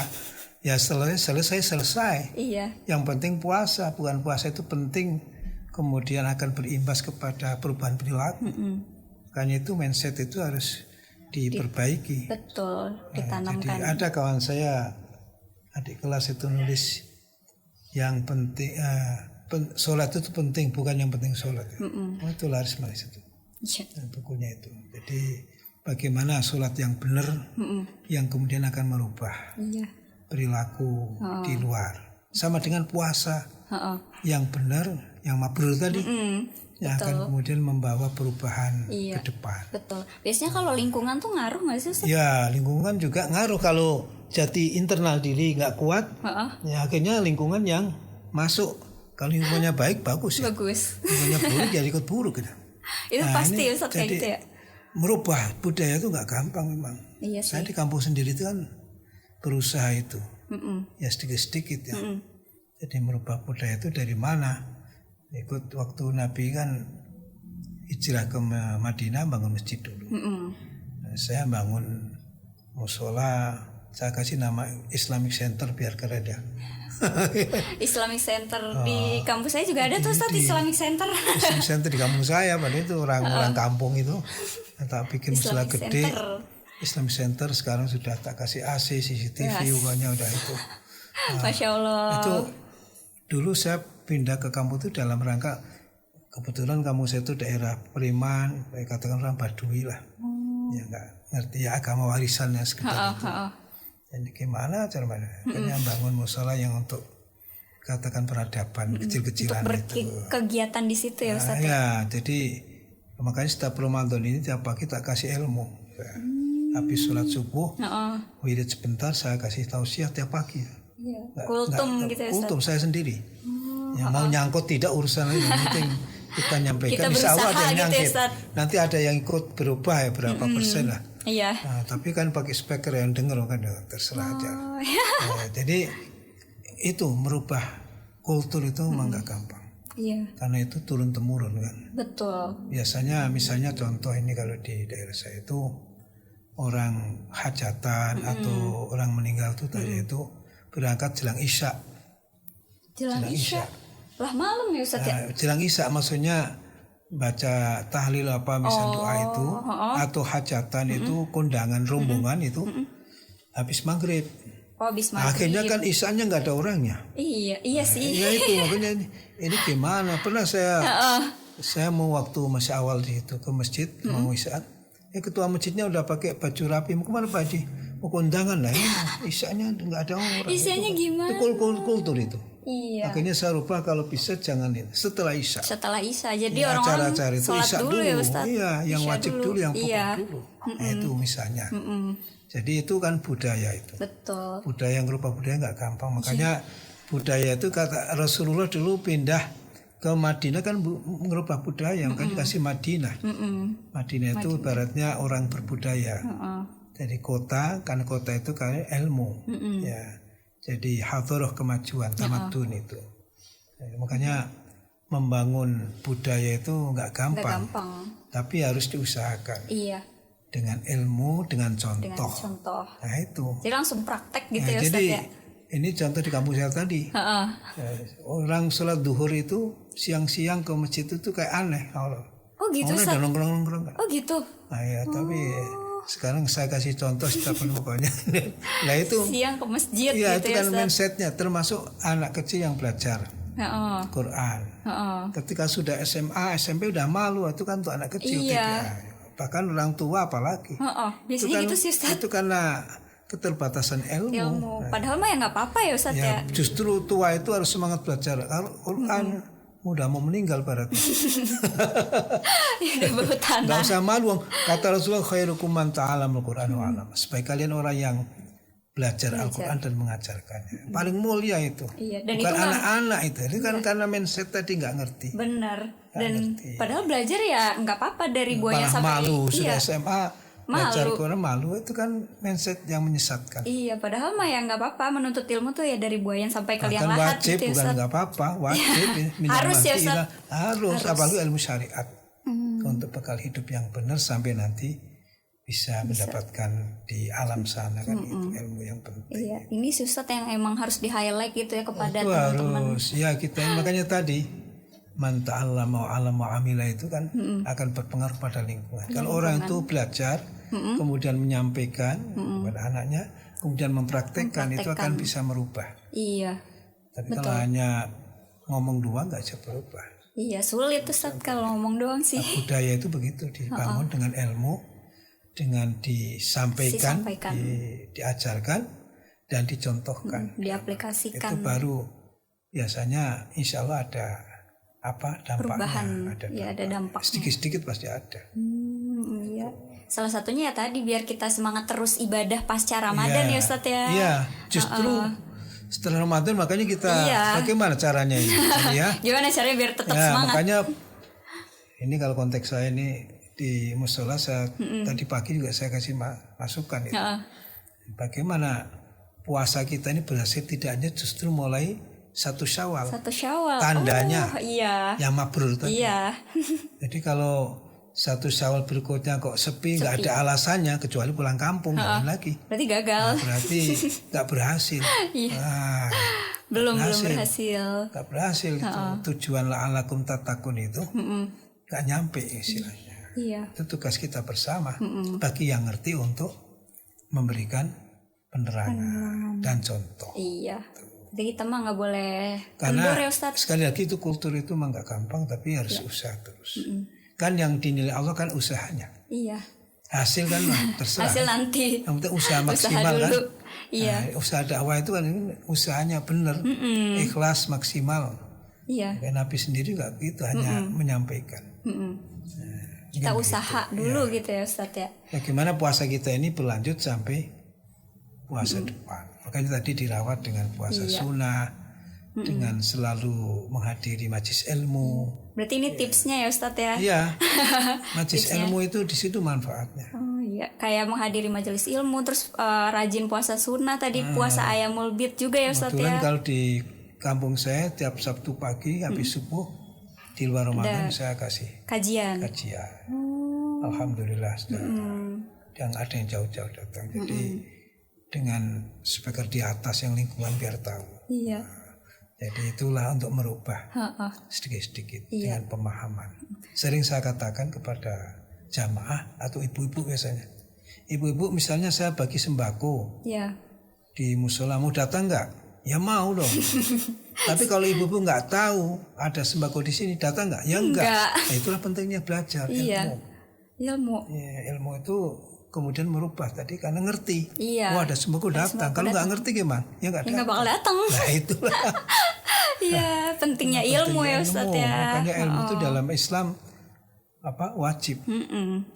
ya selesai. Iya. Yang penting puasa, bukan puasa itu penting kemudian akan berimbas kepada perubahan perilaku. Makanya itu mindset itu harus diperbaiki. Betul, Jadi ditanamkan. ada kawan saya adik kelas itu nulis yang penting sholat itu penting, bukan yang penting sholat. Oh, itu laris manis itu. Iya. Bukunya itu. Jadi bagaimana sholat yang benar yang kemudian akan merubah Iya. perilaku di luar. Sama dengan puasa yang benar, yang mabrur tadi, yang akan kemudian membawa perubahan Iya. ke depan. Betul. Biasanya kalau lingkungan tuh ngaruh nggak sih Ustaz? Ya lingkungan juga ngaruh kalau jati internal diri nggak kuat, ya akhirnya lingkungan yang masuk. Kalau lingkungannya baik bagus ya. Bagus. Lingkungannya buruk jadi ikut buruk gitu. Itu Nah, pasti ini Ustaz kayak jadi gitu ya. merubah budaya itu nggak gampang memang. Iya sih. Saya di kampung sendiri itu kan berusaha itu, ya sedikit-sedikit ya. Jadi merubah budaya itu dari mana? Ikut waktu Nabi kan hijrah ke Madinah bangun masjid dulu. Nah, saya bangun musola, saya kasih nama Islamic Center biar keren ya. Islamic Center di kampus saya juga ada tuh Ustadz, Islamic Center. Islamic Center di kampung saya, padahal itu orang kampung itu. Tak bikin musola Islamic gede. Center. Islamic Center sekarang sudah tak kasih AC, CCTV, pokoknya udah itu. Masya Allah. Itu dulu saya pindah ke kampung itu dalam rangka kebetulan kampung saya itu daerah Periman, katakan orang Baduy lah. Ya nggak ngerti ya agama warisannya sekitar itu. Jadi gimana caranya? Kayaknya bangun musola yang untuk katakan peradaban kecil-kecilan itu. Kegiatan di situ ya Ustaz. Ya, jadi makanya setiap Ramadan ini tiap pagi tak kasih ilmu. Ya. Habis sholat subuh, wirid sebentar saya kasih tausiah tiap pagi. Kultum gitu ya Ustaz. Kultum saya sendiri. Yang mau nyangkut tidak urusan lain, yang penting kita nyampaikan. Kita Insya Allah berusaha ada yang gitu ya, nyangkit. Ustaz. Nanti ada yang ikut berubah ya berapa persen lah. Iya. Nah, tapi kan pakai speaker yang denger kan ya, terserah aja. Nah, jadi itu merubah kultur itu memang nggak gampang. Iya. Karena itu turun temurun kan. Betul. Biasanya misalnya contoh ini kalau di daerah saya itu orang hajatan atau orang meninggal itu tadi itu berangkat jelang Isya. Jelang Isya. Lah malam ya Ustaz ya. Nah, jelang Isya maksudnya baca tahlil apa misal doa itu atau hajatan itu kondangan rombongan itu habis maghrib. Oh, habis maghrib. Akhirnya kan Isyanya nggak ada orangnya. Iya sih. Ya itu makanya ini gimana? Pernah saya mau waktu masih awal di itu ke masjid mau Isya. Ketua masjidnya udah pakai baju rapi. Mau kemana Pak Haji? Mau kondangan lah. Isyanya nggak ada orang. Isyanya gimana? Itu kultur itu. Iya. Makanya saya rubah kalau bisa jangan ini setelah Isya. Setelah Isya. Jadi Ya, orang-orang acara-acara itu sholat Isya dulu ya Ustaz. Iya, yang Isya wajib dulu, yang pokok iya. dulu. Nah, itu misalnya. Jadi itu kan budaya itu. Betul. Budaya yang rubah budaya nggak gampang. Makanya budaya itu kata Rasulullah dulu pindah ke Madinah kan merubah budaya, makanya dikasih Madinah. Madinah itu ibaratnya orang berbudaya. Jadi kota, karena kota itu kayak ilmu. Ya. Jadi hadharah kemajuan, tamadun itu. Jadi, makanya membangun budaya itu nggak gampang. Tapi harus diusahakan. Iya. Dengan ilmu, dengan contoh. Dengan contoh. Nah itu. Jadi langsung praktek gitu Nah, ya Ustaz jadi ya. ini contoh di kampus saya tadi. Orang sholat duhur itu siang-siang ke masjid itu kayak aneh. Oh gitu Ustaz. Ustaz. Nongkrong-nongkrong. Oh gitu. Nah ya, tapi sekarang saya kasih contoh setiap pokoknya. Nah itu. Siang ke masjid Iya gitu itu ya kan Ustaz. mindsetnya, termasuk anak kecil yang belajar Quran. Ketika sudah SMA, SMP udah malu, itu kan untuk anak kecil. Iya. Bahkan orang tua apalagi. Biasanya gitu sih Ustaz. Itu karena keterbatasan ilmu. Padahal mah ya nggak apa-apa ya Ustaz ya. Justru tua itu harus semangat belajar. Kalau Quran udah mau meninggal berarti. Ya udah bau tanah. Gak usah malu. Kata Rasulullah khairukum man ta'alamul Quran wa 'allama. Sebaik kalian orang yang belajar Al-Quran dan mengajarkannya. Paling mulia itu. Iya, dan bukan itu anak-anak itu. Ini kan karena mindset tadi nggak ngerti. Benar. Dan padahal belajar ya nggak apa-apa dari buaya Malah sampai malu sudah iya. SMA belajar Quran malu, itu kan mindset yang menyesatkan. Iya, padahal mah ya nggak apa-apa menuntut ilmu tuh ya dari buayan sampai ke liang Bahkan lahat wajib, gitu ya bukan Ustaz. nggak apa-apa, wajib. Harus ya, Ustaz. Harus, apalagi ilmu syariat untuk bekal hidup yang benar sampai nanti bisa mendapatkan di alam sana kan itu ilmu yang penting. Iya, ini Ustaz yang emang harus di-highlight gitu ya kepada Itu teman-teman. harus ya kita makanya tadi man ta'allama wa 'allama wa amila itu kan akan berpengaruh pada lingkungan. Kalau orang itu belajar kemudian menyampaikan kepada anaknya, kemudian mempraktekkan itu akan bisa merubah. Iya. Tapi kalau hanya ngomong doang nggak bisa berubah. Iya, sulit tuh Ustaz kalau ngomong doang sih. Nah, budaya itu begitu dibangun dengan ilmu, dengan disampaikan, diajarkan dan dicontohkan. Diaplikasikan. Itu baru biasanya insya Allah ada dampaknya. Perubahan. Ada dampak. Sedikit-sedikit pasti ada. Iya. Salah satunya ya tadi biar kita semangat terus ibadah pasca Ramadan ya Ustaz ya. Iya, justru setelah Ramadan makanya kita bagaimana caranya ini? Ya. Gimana caranya biar tetap semangat? Makanya ini kalau konteks saya ini di musola saya tadi pagi juga saya kasih masukan itu. Bagaimana puasa kita ini berhasil tidak hanya justru mulai 1 Syawal. 1 Syawal. Tandanya. Iya. Yang mabrur tadi. Iya. Jadi kalau 1 Syawal berikutnya kok sepi, nggak ada alasannya kecuali pulang kampung jalan lagi. Berarti gagal. Nah, berarti nggak berhasil. Iya. Nah, belum berhasil. berhasil. Gak berhasil itu. Tujuan la'alakum tattaqun itu gak nyampe istilahnya. Iya. Itu tugas kita bersama bagi yang ngerti untuk memberikan penerangan dan contoh. Iya. Jadi kita mah nggak boleh Karena kendor ya Ustadz. sekali lagi itu kultur itu mah gak gampang, tapi harus usaha terus. Kan yang dinilai Allah kan usahanya. Iya. Hasil kan mah terserah. Hasil nanti. Yang penting usaha Usaha maksimal kan. dulu. Iya. Nah, usaha dakwah itu kan usahanya benar, ikhlas maksimal. Iya. Kayak Nabi sendiri gak gitu, hanya menyampaikan. Kita usaha dulu gitu ya Ustadz ya. Bagaimana puasa kita ini berlanjut sampai puasa depan. Makanya tadi dirawat dengan puasa sunnah, dengan selalu menghadiri majelis ilmu. Berarti ini tipsnya ya Ustadz ya. Iya, majelis ilmu itu di situ manfaatnya. Oh iya, kayak menghadiri majelis ilmu, terus rajin puasa sunnah tadi, puasa ayamul bid juga ya Ustadz Kebetulan ya. kalau di kampung saya tiap Sabtu pagi habis subuh di luar Ramadan saya kasih Kajian. kajian. Alhamdulillah sudah. Yang ada yang jauh-jauh datang. Jadi dengan speaker di atas yang lingkungan biar tahu. Iya. Jadi itulah untuk merubah sedikit-sedikit dengan pemahaman. Sering saya katakan kepada jamaah atau ibu-ibu biasanya. Ibu-ibu misalnya saya bagi sembako Iya. di musola, mau datang nggak? Ya mau dong. Tapi kalau ibu-ibu nggak tahu ada sembako di sini, datang nggak? Ya enggak. Nah, itulah pentingnya belajar Iya. Ilmu. Ya, ilmu itu kemudian merubah tadi karena ngerti. Iya. Wah ada sembako datang. Kalau nggak ngerti gimana? Ya nggak Ya nggak datang. bakal datang. Nah itulah. Iya, pentingnya ilmu ya Ustadz ya. Makanya ilmu itu dalam Islam apa wajib.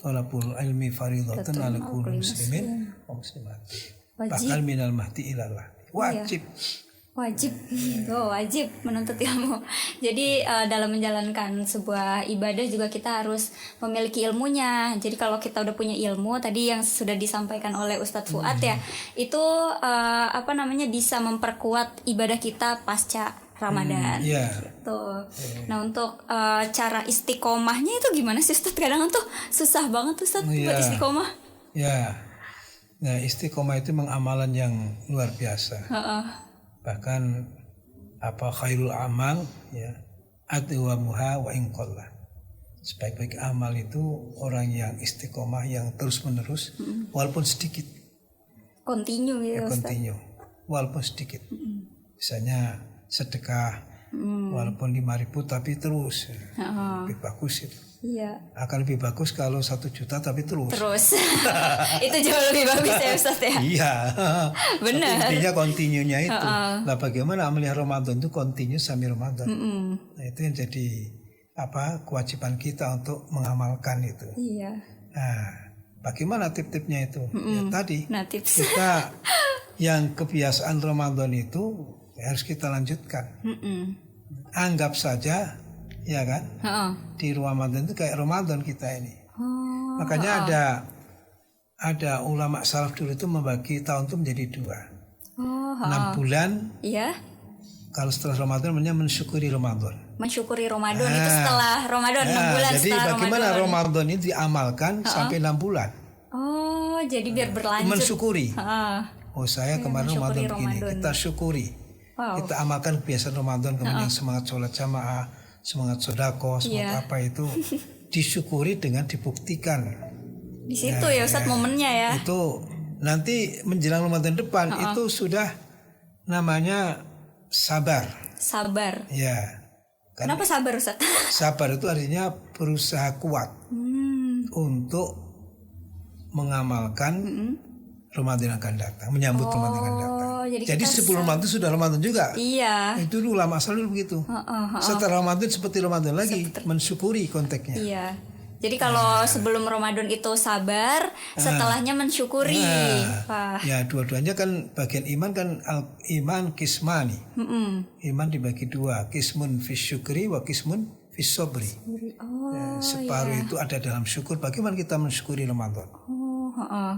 Talabul ilmi fardhatun ala kulli muslimin wa muslimatin. Bahkan minal mahdi ilallah. Wajib. Wajib, wajib menuntut ilmu. Jadi dalam menjalankan sebuah ibadah juga kita harus memiliki ilmunya. Jadi kalau kita udah punya ilmu tadi yang sudah disampaikan oleh Ustadz Fuad ya, itu bisa memperkuat ibadah kita pasca Ramadan. Gitu. Nah untuk cara istiqomahnya itu gimana sih Ustadz? Kadang tuh susah banget Ustadz buat istiqomah. Ya, nah istiqomah itu mengamalan yang luar biasa. Bahkan khairul amal ya adwamuha wa in qalla. Sebaik-baik amal itu orang yang istiqomah yang terus menerus walaupun sedikit. Continue gitu. Continue walaupun sedikit. Misalnya sedekah walaupun 5.000 tapi terus. Lebih bagus itu. Iya. Akan lebih bagus kalau 1 juta tapi terus. Itu jauh lebih bagus ya Ustadz ya. Iya. Benar. Intinya kontinunya itu. Nah bagaimana amalnya Ramadan itu kontinu sampai Ramadan. Nah itu yang jadi kewajiban kita untuk mengamalkan itu. Iya. Nah bagaimana tip-tipnya itu? Ya tadi tips. kita yang kebiasaan Ramadan itu harus kita lanjutkan. Anggap saja ya kan di Ramadan itu kayak Ramadan kita ini. Makanya ada ulama salaf dulu itu membagi tahun itu menjadi 2. 6 bulan. Iya. Kalau setelah Ramadan namanya mensyukuri Ramadan. Mensyukuri Ramadan itu setelah Ramadan 6 bulan jadi setelah bagaimana Ramadan ini diamalkan sampai 6 bulan. Oh jadi biar berlanjut. Mensyukuri. Oh saya kemarin Ramadan begini. Kita syukuri. Kita amalkan kebiasaan Ramadan, kemudian semangat sholat jamaah, semangat sodako, semangat apa itu disyukuri dengan dibuktikan. Di situ ya Ustadz momennya ya. Itu nanti menjelang Ramadan depan itu sudah namanya sabar. Sabar. Ya. Kenapa sabar Ustadz? Sabar itu artinya berusaha kuat untuk mengamalkan Ramadan akan datang, menyambut Ramadan akan datang. Jadi 10 Ramadan sudah Ramadan juga. Iya. Itu dulu ulama selalu begitu. Setelah Ramadan seperti Ramadan lagi, mensyukuri konteksnya. Iya. Jadi kalau sebelum Ramadan itu sabar, setelahnya mensyukuri. Ya dua-duanya kan bagian iman kan iman kismani. Iman dibagi 2, kismun fis syukri wa kismun fis sobri. Separuh itu ada dalam syukur. Bagaimana kita mensyukuri Ramadan?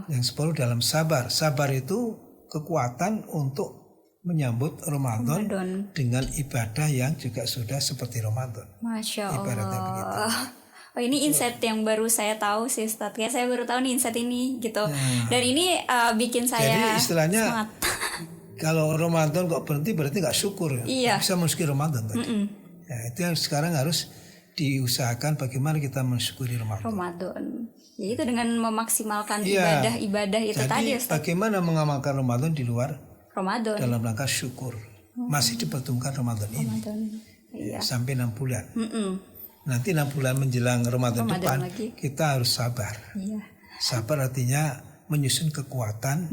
Yang separuh dalam sabar. Sabar itu kekuatan untuk menyambut Ramadan dengan ibadah yang juga sudah seperti Ramadan. Masya Allah. Ibaratnya begitu. Oh ini insight yang baru saya tahu sih Ustadz. Kayak saya baru tahu nih insight ini gitu. Dan ini bikin saya jadi istilahnya semangat. Kalau Ramadan kok berarti nggak syukur. Iya. Bisa mensyukuri Ramadan tadi. Ya, itu yang sekarang harus diusahakan bagaimana kita mensyukuri Ramadan. Ramadan. Ya itu dengan memaksimalkan Iya. ibadah itu tadi Jadi Ustaz. bagaimana mengamalkan Ramadan di luar Ramadan. dalam rangka syukur. Masih dipertemukan Ramadan ini. Ramadan. Iya. Sampai 6 bulan. Mm-mm. Nanti 6 bulan menjelang Ramadan Ramadan depan lagi. kita harus sabar. Iya. Sabar artinya menyusun kekuatan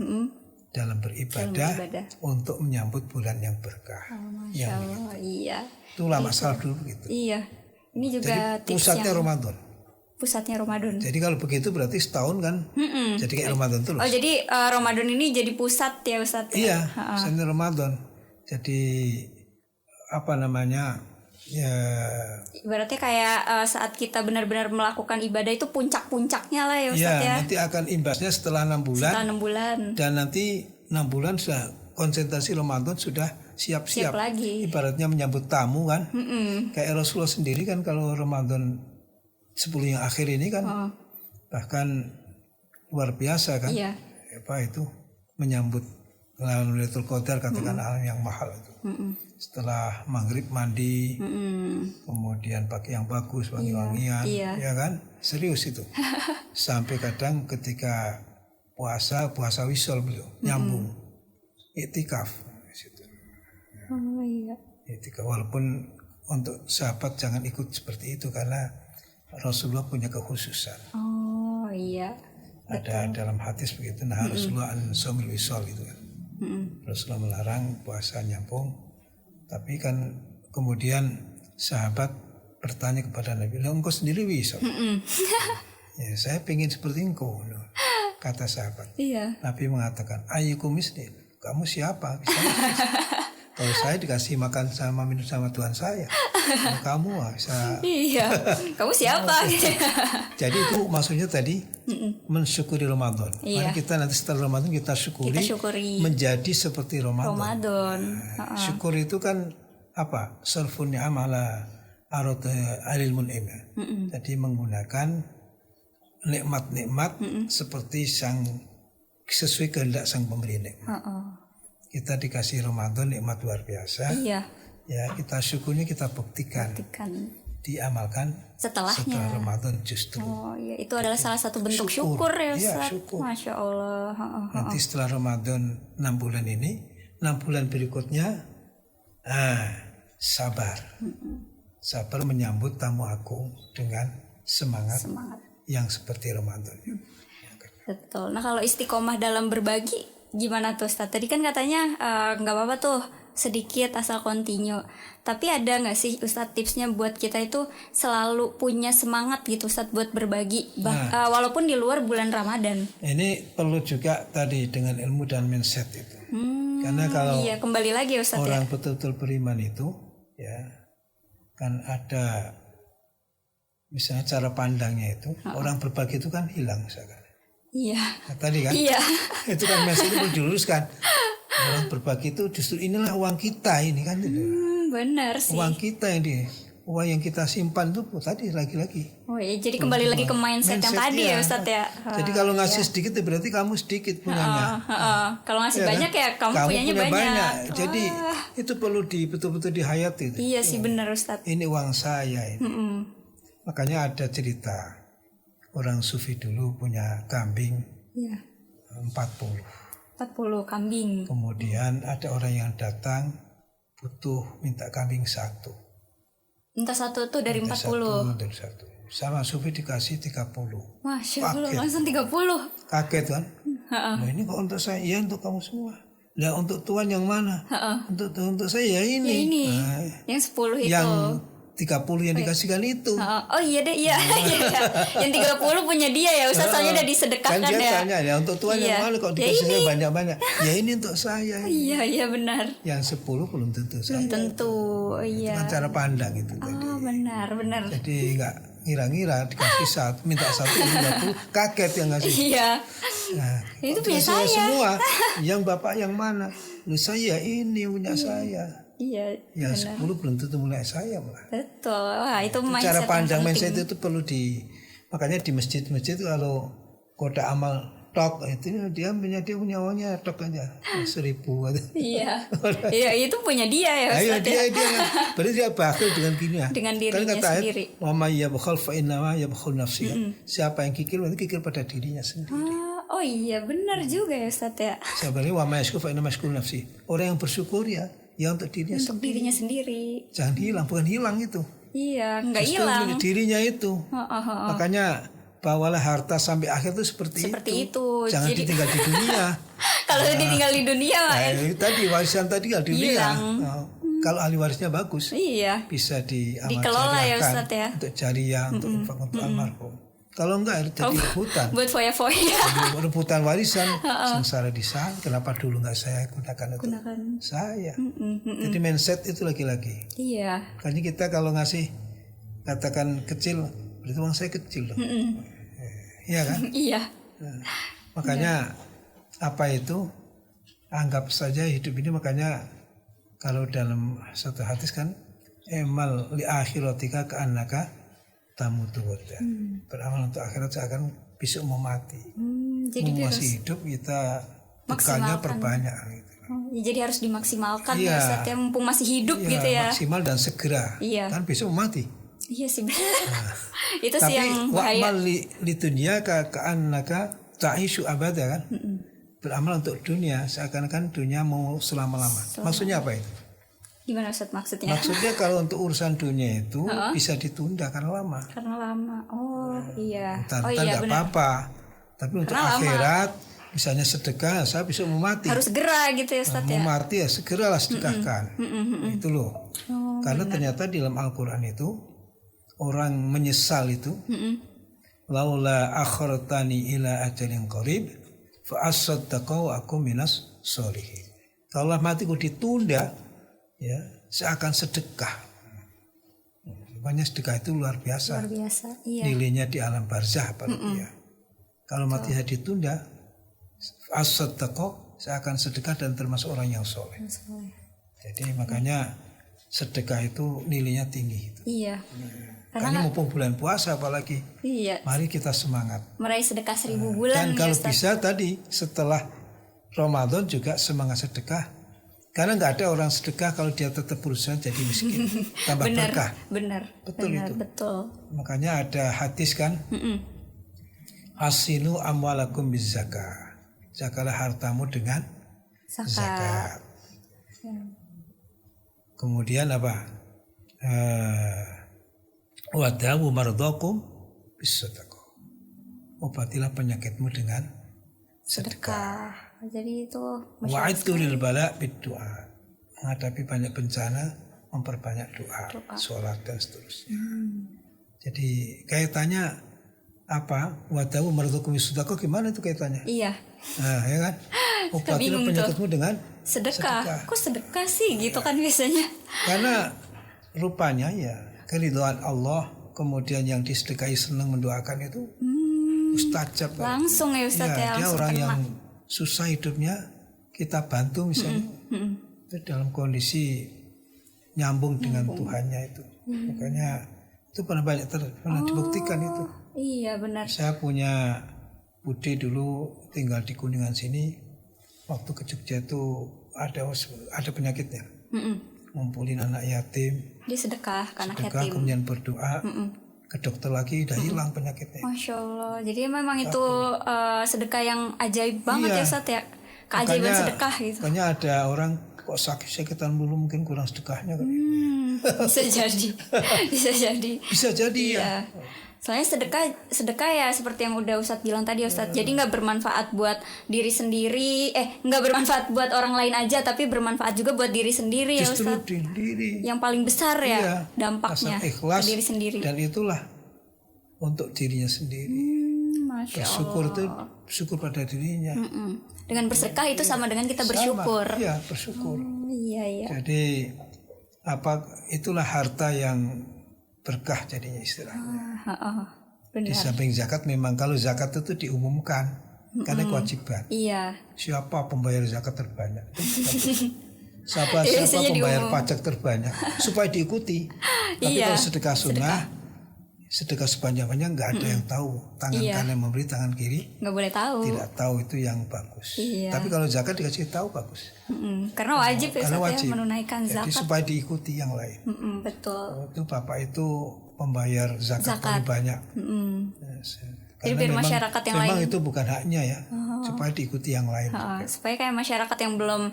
dalam beribadah beribadah. untuk menyambut bulan yang berkah. Masya Allah. Iya. Itu lama salaf dulu begitu. Iya. Ini juga Jadi tips pusatnya yang Ramadan. pusatnya Ramadan. Jadi kalau begitu berarti setahun kan. Jadi kayak Ramadan terus. Oh jadi Ramadan ini jadi pusat ya Ustaz? Iya, pusatnya Ramadan. Jadi apa namanya? Ya Ibaratnya kayak saat kita benar-benar melakukan ibadah itu puncak-puncaknya lah ya Ustaz ya. nanti akan imbasnya setelah 6 bulan. Setelah 6 bulan. Dan nanti 6 bulan sudah konsentrasi Ramadan sudah siap-siap. Siap lagi. Ibaratnya menyambut tamu kan. Kayak Rasulullah sendiri kan kalau Ramadan 10 yang akhir ini kan bahkan luar biasa kan. Iya. Apa itu menyambut Lailatul Qadar katakan hal yang mahal itu. Setelah maghrib mandi, kemudian pakai yang bagus, wangi-wangian, Iya. ya kan? Serius itu. Sampai kadang ketika puasa wisol beliau nyambung, iktikaf. Oh iya. Iktikaf walaupun untuk sahabat jangan ikut seperti itu karena Rasulullah punya kekhususan. Oh iya. Ada dalam hadis begitu, nah Rasulullah an somil wisol itu kan. Rasulullah melarang puasa nyambung, tapi kan kemudian sahabat bertanya kepada Nabi, "Lah engkau sendiri wisol?" Ya, saya pengen seperti engkau, kata sahabat. Iya. Nabi mengatakan, "Ayyukum misli?" Kamu siapa? Bisa. Kalau saya dikasih makan sama minum sama Tuhan saya, kamu bisa. Iya. Kamu siapa? Jadi itu maksudnya tadi mensyukuri Ramadan. Iya. Mari kita nanti setelah Ramadan kita syukuri, Kita syukuri. menjadi seperti Ramadan. Ramadan. Syukur itu kan apa? Sarfun ni'am ala arad alil mun'im. Jadi menggunakan nikmat-nikmat seperti sesuai kehendak sang pemberi nikmat. Kita dikasih Ramadan nikmat luar biasa. Iya. Ya, kita syukurnya kita buktikan. Diamalkan setelah Ramadan justru. Oh iya, itu adalah salah satu bentuk syukur ya Ustaz. Syukur. Masya Allah. Nanti setelah Ramadan 6 bulan ini, 6 bulan berikutnya sabar. Sabar menyambut tamu agung dengan semangat. Yang seperti Ramadan. Betul. Nah kalau istiqomah dalam berbagi gimana tuh Ustaz? Tadi kan katanya nggak apa-apa tuh sedikit asal continue. Tapi ada nggak sih Ustaz tipsnya buat kita itu selalu punya semangat gitu Ustaz buat berbagi walaupun di luar bulan Ramadan? Ini perlu juga tadi dengan ilmu dan mindset itu. Karena kalau iya, kembali lagi Ustaz orang betul-betul beriman itu ya kan ada misalnya cara pandangnya itu orang berbagi itu kan hilang misalkan. Iya. Nah, tadi kan Iya. itu kan mindset itu perlu diluruskan. Orang berbagi itu justru inilah uang kita ini kan gitu. Benar sih. Uang kita uang yang kita simpan tuh tadi lagi-lagi. Oh iya, jadi kembali lagi ke mindset yang tadi ya Ustaz ya. Jadi kalau ngasih sedikit ya berarti kamu sedikit punyanya. Kalau ngasih Ya banyak kan? ya kamu punyanya punya banyak. Jadi itu perlu betul-betul dihayati. Iya sih benar Ustaz. Ini uang saya ini. Makanya ada cerita orang sufi dulu punya kambing 40. 40 kambing. Kemudian ada orang yang datang butuh minta kambing satu. Minta satu tuh dari 40. Dari satu. Sama sufi dikasih 30. Masya Allah, langsung 30. Kaget kan? Nah, ini kok untuk saya? Ya untuk kamu semua. Lah untuk Tuhan yang mana? Untuk saya ya ini. Ya ini. Nah, yang 10 itu. Yang 30 yang dikasihkan itu. Oh iya deh, iya. Yang 30 punya dia ya Ustaz, soalnya udah disedekahkan kan dia ya. tanya ya untuk Tuhan yang mana kok dikasih saya banyak-banyak. Ya ini untuk saya. Iya benar. Yang 10 belum tentu saya. Belum tentu. Iya. Itu kan cara pandang itu tadi. Oh benar. Jadi enggak ngira-ngira dikasih satu, minta satu 50, kaget yang ngasih. Iya. Nah, itu punya saya semua. Yang Bapak yang mana? Lu saya ini punya saya. Iya. Yang 10 belum tentu mulai saya malah. Betul. Wah, itu mindset Cara pandang yang mindset itu perlu makanya di masjid-masjid kalau kotak amal tok itu dia punya uangnya tok aja 1.000 gitu. Iya. Iya, itu punya dia ya Ayo Ustaz dia ya. berarti dia bakhil dengan gini ya. Dengan Kan dirinya kata ayat, sendiri. wa may yabkhal fa innama yabkhul nafsi. Siapa yang kikir berarti kikir pada dirinya sendiri. Oh iya, benar juga ya Ustaz ya. Sebenarnya wa may yashkur fa innama yashkur nafsi. Orang yang bersyukur ya untuk dirinya Untuk sendiri. dirinya sendiri. Jangan hilang, bukan hilang itu. Iya, nggak Justru hilang. milik dirinya itu. Makanya bawalah harta sampai akhir itu seperti itu. Jangan Jadi- ditinggal di dunia. Kalau ditinggal di dunia mah. Nah, itu tadi warisan tadi tinggal di dunia. Hilang. Oh, kalau ahli warisnya bagus, Iya. bisa Dikelola ya, jariahkan Ustadz ya. untuk jariah, untuk infak untuk almarhum. Kalau enggak jadi rebutan. Buat foya-foya. Rebutan warisan sengsara di sana. Kenapa dulu nggak saya gunakan untuk saya? Jadi mindset itu lagi-lagi. Iya. Makanya kita kalau ngasih katakan kecil, berarti uang saya kecil loh. Iya kan? Iya. Makanya apa itu? Anggap saja hidup ini, makanya kalau dalam satu hadis kan emal li akhiratika ka'annaka tamutu ghada. Beramal untuk akhirat seakan besok mau mati. Jadi Mau dia masih harus hidup kita bekalnya perbanyak gitu. ya, jadi harus dimaksimalkan Iya. ya Ustaz ya, mumpung masih hidup gitu ya. Maksimal dan segera. Iya. Kan besok mau mati. Iya sih benar. Itu sih Tapi yang bahaya. wa'mal li dunya ka'annaka ta'ishu abada kan. Beramal untuk dunia seakan-akan dunia mau selama-lama. Maksudnya apa itu? Gimana Ustaz maksudnya? Maksudnya kalau untuk urusan dunia itu bisa ditunda karena lama. Karena lama. Oh iya. Ntar Oh iya nggak benar. apa-apa. Tapi untuk Karena lama. akhirat, misalnya sedekah, saya bisa mau mati. Harus segera gitu ya Ustaz ya. Mau mati ya segeralah sedekahkan. Itu loh. Karena ternyata di dalam Al-Quran itu orang menyesal itu. Laula akhartani ila ajalin qarib fa asaddaqu wa aku minas sholihin. Kalau matiku ditunda, ya saya akan sedekah. Banyak sedekah itu luar biasa. Luar biasa. Iya. Nilainya di alam barzah apalagi ya. Kalau mati saya ditunda, as-sadaqah, saya akan sedekah dan termasuk orang yang soleh. Jadi makanya sedekah itu nilainya tinggi. Iya. Makanya mumpung bulan puasa apalagi, Iya. mari kita semangat. Meraih sedekah 1000 bulan Dan ya kalau Ustaz. bisa tadi setelah Ramadan juga semangat sedekah. Karena nggak ada orang sedekah kalau dia tetap berusaha jadi miskin. Tambah Benar. berkah. Benar. Betul benar, itu. Betul. Makanya ada hadis kan, Hasinu amwalakum bizzakah. Jagalah hartamu dengan zakat. Kemudian apa? Wadawu mardokum bisadaqah. Obatilah penyakitmu dengan sedekah. Jadi itu Wa'idtu lil bala biddu'a. Menghadapi banyak bencana, memperbanyak doa, sholat dan seterusnya. Jadi kaitannya apa? Wadawu mardokum bisadaqah gimana itu kaitannya? iya. Nah, ya kan? Obatilah bingung penyakitmu dengan Sedekah. Kok sedekah sih gitu kan biasanya? karena rupanya ya keridhaan Allah, kemudian yang disedekahi senang mendoakan itu mustajab. Langsung ya Ustaz Ya, ya, dia langsung orang kena. yang susah hidupnya kita bantu misalnya itu dalam kondisi nyambung dengan Tuhannya itu. Makanya itu pernah dibuktikan itu. Iya benar. Saya punya Budi dulu tinggal di Kuningan sini, waktu ke Jogja itu ada penyakitnya, ngumpulin anak yatim, Dia sedekah ke anak sedekah, yatim. kemudian berdoa ke dokter lagi udah hilang penyakitnya. Masya Allah. Jadi memang itu sedekah yang ajaib banget Iya. ya Ustaz ya. Keajaiban sedekah gitu. Makanya ada orang kok sakit-sakitan dulu mungkin kurang sedekahnya kan. Bisa jadi. Bisa jadi. Bisa jadi ya. Iya. Soalnya sedekah ya seperti yang udah Ustadz bilang tadi Ustadz. Jadi nggak bermanfaat buat diri sendiri, nggak bermanfaat buat orang lain aja, tapi bermanfaat juga buat diri sendiri ya Justru Ustadz. diri. Yang paling besar ya Iya. dampaknya Asal ikhlas ke diri sendiri. dan itulah untuk dirinya sendiri. Masya Allah. Bersyukur itu syukur pada dirinya. Dengan bersedekah itu sama dengan kita bersyukur. Iya, bersyukur. Iya iya. Jadi itulah harta yang berkah jadinya istilahnya. Di Benar. samping zakat memang kalau zakat itu diumumkan karena kewajiban. Iya. Siapa pembayar zakat terbanyak? Siapa Biasanya pembayar diumum. pajak terbanyak supaya diikuti. Tapi Iya, kalau sedekah sunnah sedekah sebanyak-banyaknya nggak ada yang tahu. Tangan Iya. kanan memberi, tangan kiri Nggak boleh tahu. tidak tahu, itu yang bagus. Iya. Tapi kalau zakat dikasih tahu bagus. Karena wajib ya Karena Ustaz, wajib. ya menunaikan Jadi zakat. supaya diikuti yang lain. Betul. Itu bapak itu pembayar zakat paling banyak. Jadi biar masyarakat yang memang lain itu bukan haknya ya, supaya diikuti yang lain. supaya kayak masyarakat yang belum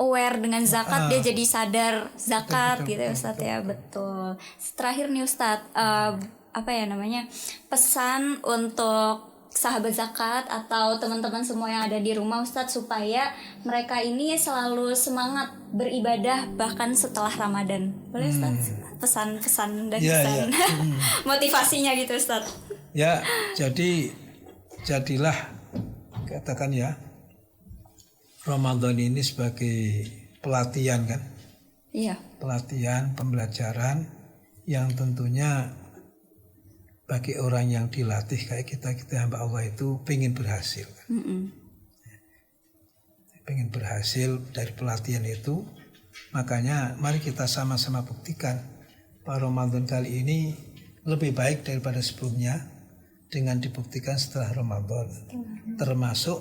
aware dengan zakat dia jadi sadar zakat gitu ya Ustadz ya. Betul. Terakhir nih Ustadz, apa ya namanya, pesan untuk sahabat zakat atau teman-teman semua yang ada di rumah Ustadz supaya mereka ini selalu semangat beribadah bahkan setelah Ramadan. Boleh Ustadz? Pesan-pesan dan Ya, pesan motivasinya gitu Ustadz. Ya, jadilah katakan ya, Ramadan ini sebagai pelatihan kan, Iya. pelatihan, pembelajaran yang tentunya bagi orang yang dilatih kayak kita hamba Allah itu pengen berhasil. Pengen berhasil dari pelatihan itu, makanya mari kita sama-sama buktikan bahwa Ramadan kali ini lebih baik daripada sebelumnya dengan dibuktikan setelah Ramadan, termasuk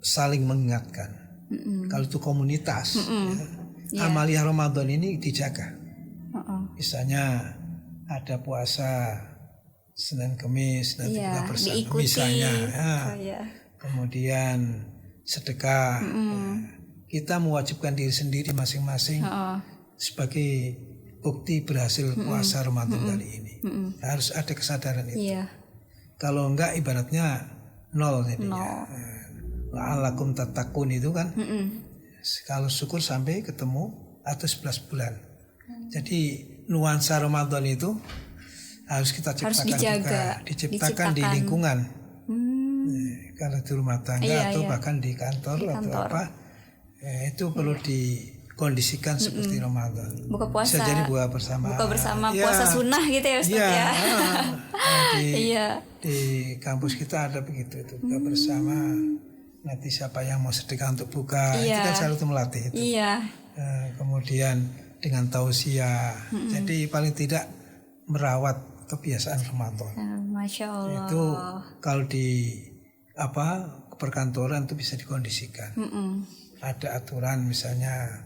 saling mengingatkan. Kalau itu komunitas, ya, amalia Ramadan ini dijaga. Misalnya ada puasa Senin Kemis, nanti buka bersama, diikuti. misalnya, ya. Iya. Kemudian sedekah. Kita mewajibkan diri sendiri masing-masing sebagai bukti berhasil puasa Ramadan kali ini. Harus ada kesadaran itu. Iya. Kalau enggak ibaratnya nol jadinya. La'allakum tattaqun itu kan. Kalau syukur sampai ketemu atau 11 bulan. Jadi nuansa Ramadan itu harus kita ciptakan dijaga, juga. Diciptakan di lingkungan. Kalau di rumah tangga atau bahkan di kantor atau apa. Itu perlu dikondisikan seperti Ramadan. Buka puasa. Bisa jadi buka bersama. Buka bersama puasa sunnah gitu ya Ustaz ya. Di kampus kita ada begitu itu, buka bersama. Nanti siapa yang mau sedekah untuk buka, itu kan selalu melatih itu. Iya. Kemudian dengan tausiah. Jadi paling tidak merawat kebiasaan Ramadan. Masya Allah. Itu kalau di perkantoran itu bisa dikondisikan. Ada aturan misalnya,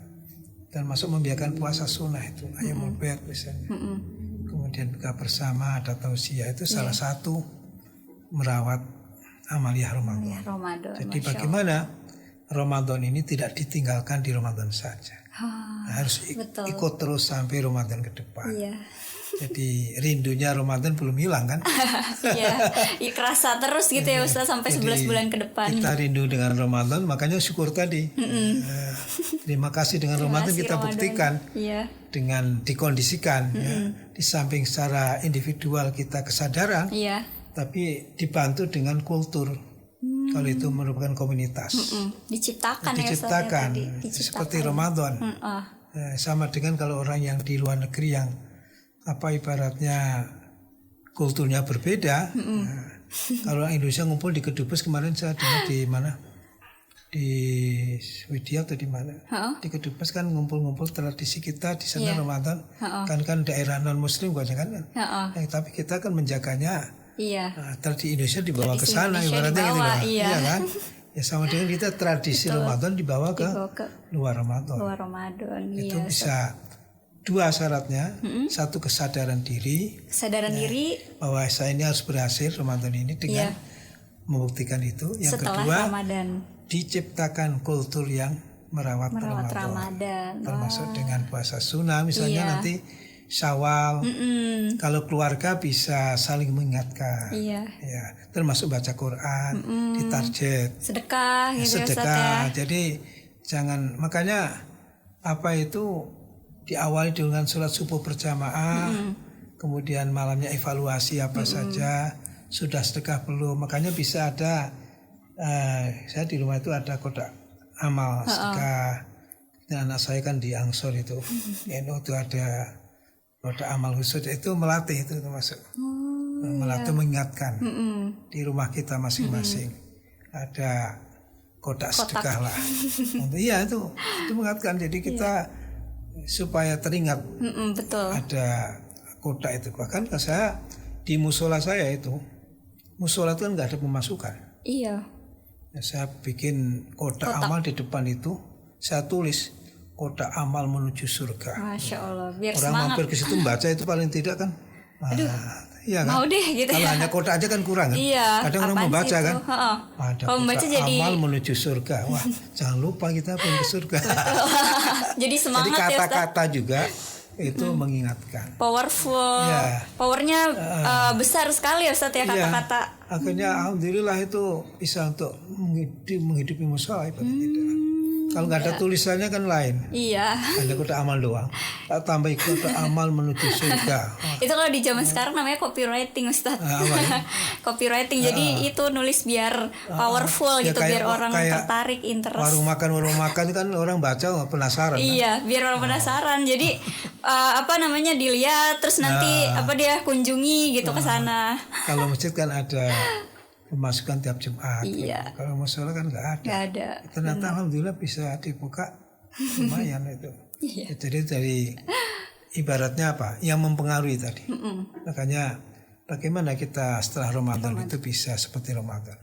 termasuk membiarkan puasa sunnah itu, ayam mubet misalnya. Kemudian buka bersama, ada tausiah, itu salah satu merawat amaliah Ramadan. Jadi bagaimana Ramadan ini tidak ditinggalkan di Ramadan saja. Harus ikut terus sampai Ramadan ke depan. Iya. Jadi rindunya Ramadan belum hilang kan? Iya, kerasa terus gitu ya Ustaz sampai 11 bulan ke depan. Kita rindu dengan Ramadan, makanya syukur tadi. Terima kasih dengan Ramadan kita buktikan. Dengan dikondisikan. Di samping secara individual kita kesadaran, tapi dibantu dengan kultur. Kalau itu merupakan komunitas. Diciptakan ya Ustaz ya tadi. Seperti Ramadan. Sama dengan kalau orang yang di luar negeri yang ibaratnya kulturnya berbeda. Kalau orang Indonesia ngumpul di Kedubes, kemarin saya dengar di mana, di Swedia atau di mana, di Kedubes kan ngumpul-ngumpul tradisi kita di sana Ramadan. Kan daerah non Muslim kan. Tapi kita kan menjaganya. Tradisi Indonesia dibawa ke sana, ibaratnya gitu kan. Iya kan. Ya sama dengan kita tradisi Ramadan dibawa ke luar Ramadan. Itu bisa dua syaratnya. Satu kesadaran diri. Bahwa saya ini harus berhasil Ramadan ini dengan membuktikan itu. Yang setelah kedua, Ramadan. Diciptakan kultur yang merawat Ramadan. Termasuk dengan puasa sunnah misalnya nanti Syawal. Kalau keluarga bisa saling mengingatkan. Ya, termasuk baca Quran, ditarget. Sedekah gitu sedekah. Jadi jangan, makanya diawali dengan sholat subuh berjamaah, kemudian malamnya evaluasi apa saja, sudah sedekah belum. Makanya bisa ada, saya di rumah itu ada kotak amal sedekah. Dan anak saya kan di Angsor itu, NU itu ada kotak amal khusus, itu melatih itu termasuk. Melatih mengingatkan di rumah kita masing-masing ada kotak sedekah lah. Iya itu mengingatkan. Jadi kita supaya teringat betul. ada kotak itu. Bahkan saya di musola saya itu, musola itu kan nggak ada pemasukan. Iya. Ya, saya bikin kotak amal di depan itu, saya tulis kotak amal menuju surga. Masya Allah, biar Orang semangat. mampir ke situ baca itu paling tidak kan. Iya kan? Mau deh gitu Kalau ya. hanya kotak aja kan kurang kan. Iya. Kadang orang apaan membaca sih itu? kan. Heeh. Ada Kalau membaca kotak jadi amal menuju surga. Wah, jangan lupa kita pengen ke surga. jadi Jadi semangat ya Ustaz. kata-kata juga itu mengingatkan. Powerful. Ya. Powernya besar sekali ya Ustaz ya Iya. kata-kata. Akhirnya alhamdulillah itu bisa untuk menghidupi musola ibarat itu. Kalau nggak ada tulisannya kan lain. Iya. Hanya kotak amal doang. Tak tambah kotak amal menuju surga. Wah, Itu kalau di zaman sekarang namanya copywriting Ustaz. apa ya? Copywriting. Jadi itu nulis biar powerful Ya, gitu, kayak- biar orang kayak tertarik, interest. warung makan kan orang baca nggak penasaran. Kan? Iya, biar orang penasaran. Jadi dilihat terus nanti dia kunjungi gitu ke sana. Kalau masjid kan ada pemasukan tiap Jumat. Iya. Kalau musola kan nggak ada. Gak ada. Ternyata alhamdulillah bisa dibuka lumayan itu. Iya. Jadi dari ibaratnya apa? Yang mempengaruhi tadi. Makanya bagaimana kita setelah Ramadan itu bisa seperti Ramadan.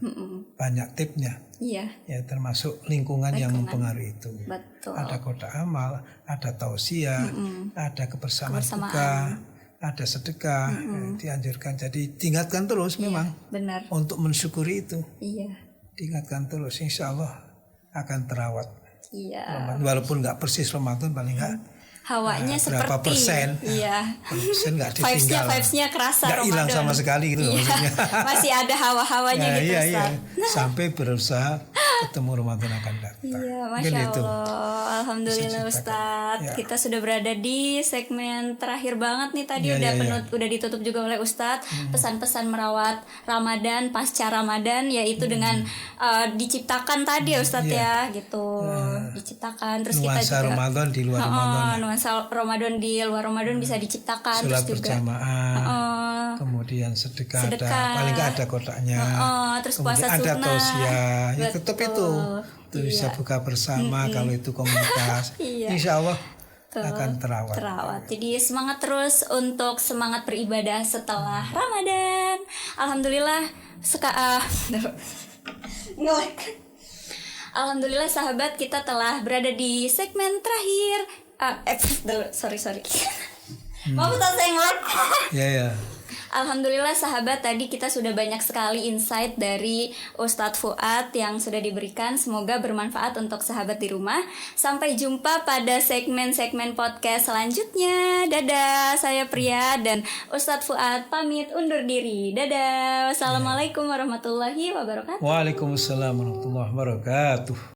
Banyak tipnya. Iya, Ya termasuk lingkungan yang mempengaruhi itu. betul. Ada kotak amal, ada tausiah, ada kebersamaan buka, ada sedekah, dianjurkan. Jadi diingatkan terus memang Benar. untuk mensyukuri itu. Iya. Diingatkan terus, insya Allah akan terawat. Iya. Walaupun nggak persis Ramadan, paling nggak Hawanya berapa seperti. persen. Iya. Persen nggak Vibes-nya ditinggal. kerasa Nggak hilang Ramadan. sama sekali gitu loh Iya. maksudnya. Masih ada hawa-hawanya Ya, gitu iya, Ustaz. Sampai berusaha ketemu Ramadan akan datang. Iya, Mungkin Masya itu. Allah. Alhamdulillah Bisa ceritakan. Ustadz. Ya. Kita sudah berada di segmen terakhir banget nih tadi. Ya, udah ya, ya. udah ditutup juga oleh Ustadz. Pesan-pesan merawat Ramadan, pasca Ramadan, yaitu dengan diciptakan tadi ya Ustadz ya, gitu. Diciptakan. Terus kita Nuansa juga Ramadan di luar Ramadan. nuansa Ramadan di luar Ramadan bisa diciptakan. Sholat Terus juga berjamaah, kemudian sedekah, ada, sedekah. paling nggak ada kotaknya. terus Kemudian puasa ada sunnah. tausiah, ya tetap itu. Itu Iya. bisa buka bersama kalau itu komunitas. Iya. Insya Allah Tuh, akan terawat. Jadi semangat terus untuk semangat beribadah setelah Ramadan. Alhamdulillah ngelek. Alhamdulillah sahabat, kita telah berada di segmen terakhir. Sorry. Maaf tak saya ngelek. Ya. Alhamdulillah sahabat, tadi kita sudah banyak sekali insight dari Ustadz Fuad yang sudah diberikan. Semoga bermanfaat untuk sahabat di rumah. Sampai jumpa pada segmen-segmen podcast selanjutnya. Dadah, saya Pria dan Ustadz Fuad pamit undur diri. Dadah. Wassalamualaikum warahmatullahi wabarakatuh. Waalaikumsalam warahmatullahi wabarakatuh.